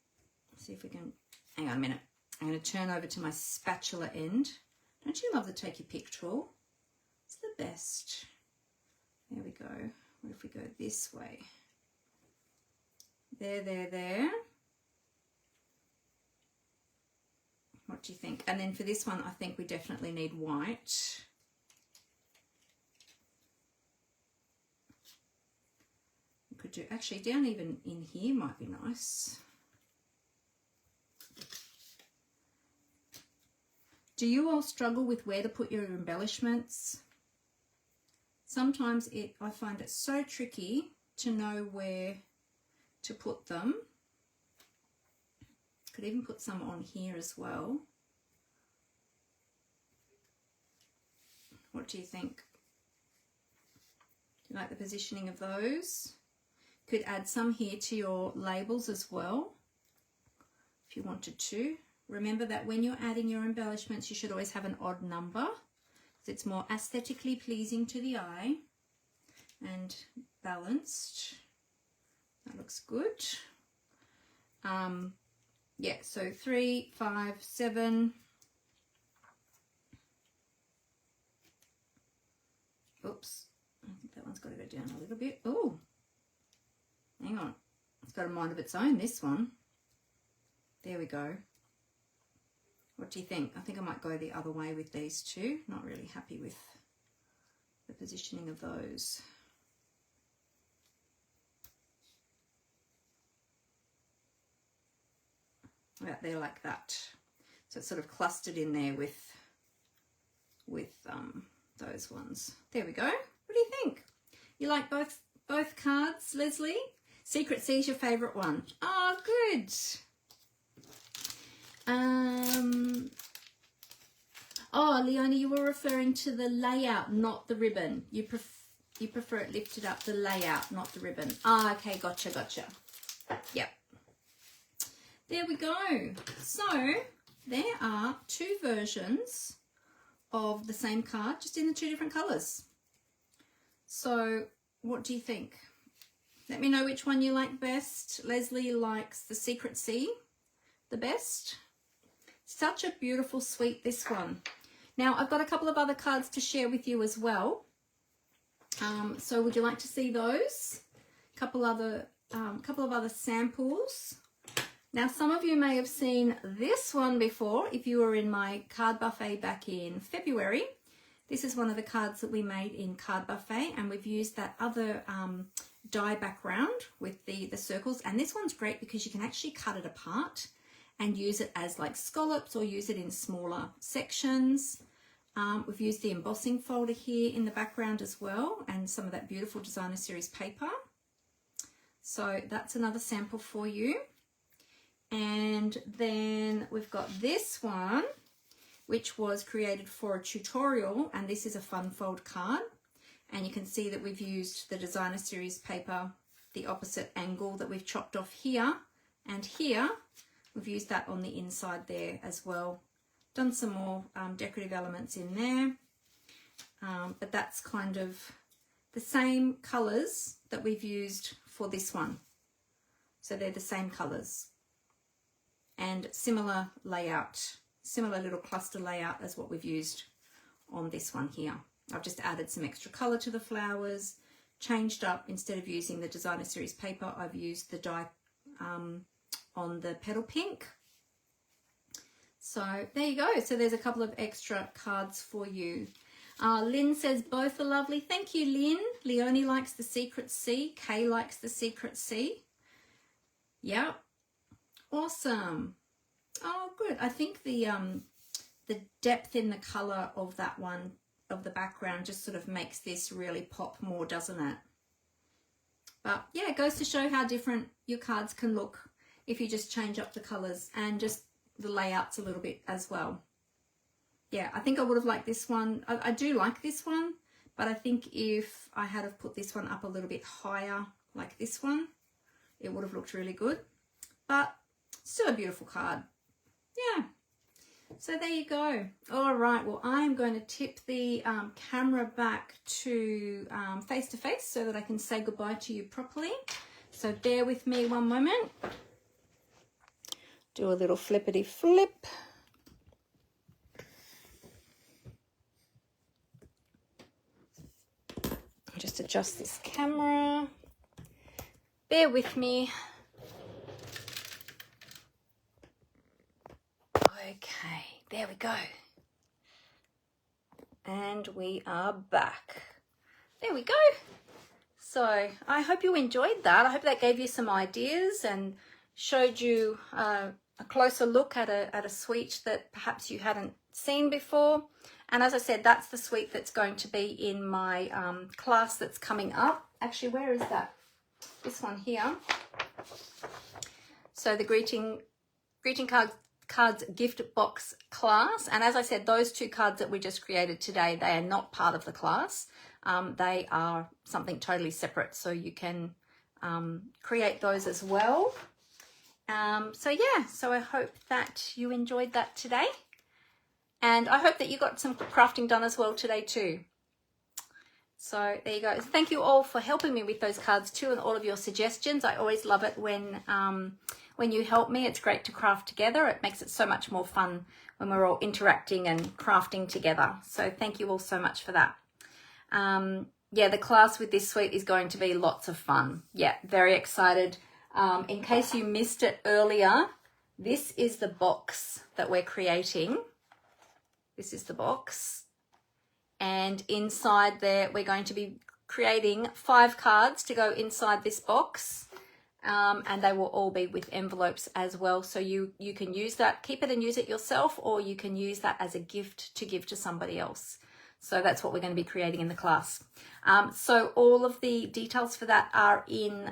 Let's see if we can, hang on a minute. I'm going to turn over to my spatula end. Don't you love the take your pick tool? It's the best. There we go. What if we go this way? There. What do you think? And then for this one, I think we definitely need white. We could do, actually down even in here might be nice. Do you all struggle with where to put your embellishments? sometimes I find it so tricky to know where to put them. Could even put some on here as well. What do you think? Do you like the positioning of those? Could add some here to your labels as well, if you wanted to. Remember that when you're adding your embellishments, you should always have an odd number, so it's more aesthetically pleasing to the eye and balanced. That looks good. Yeah, so 3, 5, 7. Oops, I think that one's got to go down a little bit. Oh, hang on. It's got a mind of its own, this one. There we go. What do you think? I think I might go the other way with these two. Not really happy with the positioning of those. About there like that. So it's sort of clustered in there with those ones. There we go. What do you think? You like both cards, Leslie? Secret C is your favourite one. Oh, good. Oh, Leonie, you were referring to the layout, not the ribbon. You prefer it lifted up, the layout, not the ribbon. Ah, okay, gotcha. Yep. There we go. So there are 2 versions of the same card, just in the 2 different colours. So what do you think? Let me know which one you like best. Leslie likes the Secret C the best. Such a beautiful suite, this one. Now I've got a couple of other cards to share with you as well. So would you like to see those? Couple of other samples. Now, some of you may have seen this one before if you were in my card buffet back in February. This is one of the cards that we made in Card Buffet, and we've used that other die background with the circles. And this one's great because you can actually cut it apart and use it as like scallops or use it in smaller sections. We've used the embossing folder here in the background as well, and some of that beautiful designer series paper. So that's another sample for you. And then we've got this one, which was created for a tutorial, and this is a fun fold card. And you can see that we've used the designer series paper, the opposite angle that we've chopped off here and here. We've used that on the inside there as well. Done some more decorative elements in there. But that's kind of the same colours that we've used for this one. So they're the same colours. And similar layout, similar little cluster layout as what we've used on this one here. I've just added some extra colour to the flowers, changed up, instead of using the designer series paper, I've used the die on the petal pink. So there you go. So there's a couple of extra cards for you. Lynn says both are lovely. Thank you, Lynn. Leonie likes the Secret C. Kay likes the Secret C. Yeah. Awesome. Oh, good. I think the depth in the colour of that one, of the background, just sort of makes this really pop more, doesn't it? But yeah, it goes to show how different your cards can look if you just change up the colours and just the layouts a little bit as well. Yeah, I think I would have liked this one. I do like this one, but I think if I had have put this one up a little bit higher, like this one, it would have looked really good. But still a beautiful card. Yeah. So there you go. All right. Well, I'm going to tip the camera back to face to face so that I can say goodbye to you properly. So bear with me one moment. Do a little flippity flip. Just adjust this camera. Bear with me. Okay, there we go. And we are back. There we go. So I hope you enjoyed that. I hope that gave you some ideas and showed you a closer look at a suite that perhaps you hadn't seen before. And as I said, that's the suite that's going to be in my class that's coming up. Actually, where is that? This one here. So the greeting cards gift box class. And as I said, those 2 cards that we just created today, they are not part of the class. They are something totally separate. So you can create those as well. So yeah, so I hope that you enjoyed that today. And I hope that you got some crafting done as well today too. So there you go. Thank you all for helping me with those cards too, and all of your suggestions. I always love it when you help me. It's great to craft together. It makes it so much more fun when we're all interacting and crafting together. So thank you all so much for that. Yeah, the class with this suite is going to be lots of fun. Yeah, very excited. In case you missed it earlier, this is the box that we're creating. This is the box. And inside there, we're going to be creating 5 cards to go inside this box. And they will all be with envelopes as well. So you can use that, keep it and use it yourself, or you can use that as a gift to give to somebody else. So that's what we're going to be creating in the class. So all of the details for that are in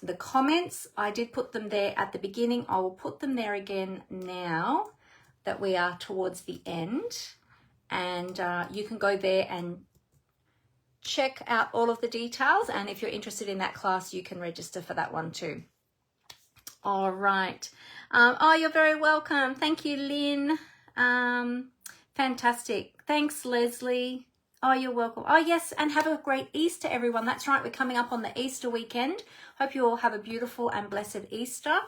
the comments. I did put them there at the beginning. I will put them there again now that we are towards the end. And you can go there and check out all of the details. And if you're interested in that class, you can register for that one too. All right. Oh, you're very welcome. Thank you, Lynn. Fantastic. Thanks, Leslie. Oh, you're welcome. Oh, yes, and have a great Easter, everyone. That's right, we're coming up on the Easter weekend. Hope you all have a beautiful and blessed Easter.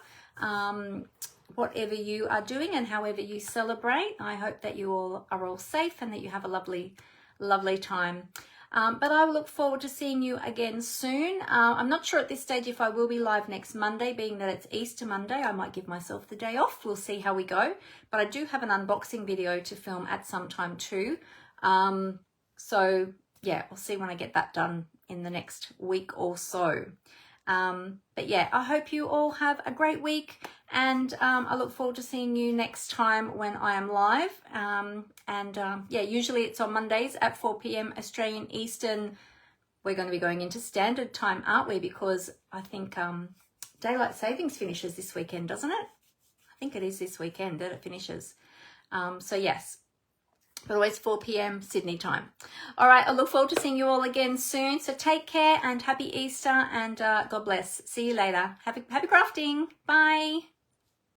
Whatever you are doing and however you celebrate, I hope that you all are all safe and that you have a lovely, lovely time. But I will look forward to seeing you again soon. I'm not sure at this stage if I will be live next Monday, being that it's Easter Monday. I might give myself the day off. We'll see how we go. But I do have an unboxing video to film at some time too. So yeah, we'll see when I get that done in the next week or so. But yeah, I hope you all have a great week, and I look forward to seeing you next time when I am live. Yeah, usually it's on Mondays at 4 p.m. Australian Eastern. We're going to be going into standard time, aren't we? Because I think Daylight Savings finishes this weekend, doesn't it? I think it is this weekend that it finishes. So yes, but always 4 p.m. Sydney time. All right, I look forward to seeing you all again soon. So take care and happy Easter, and God bless. See you later. Happy crafting. Bye.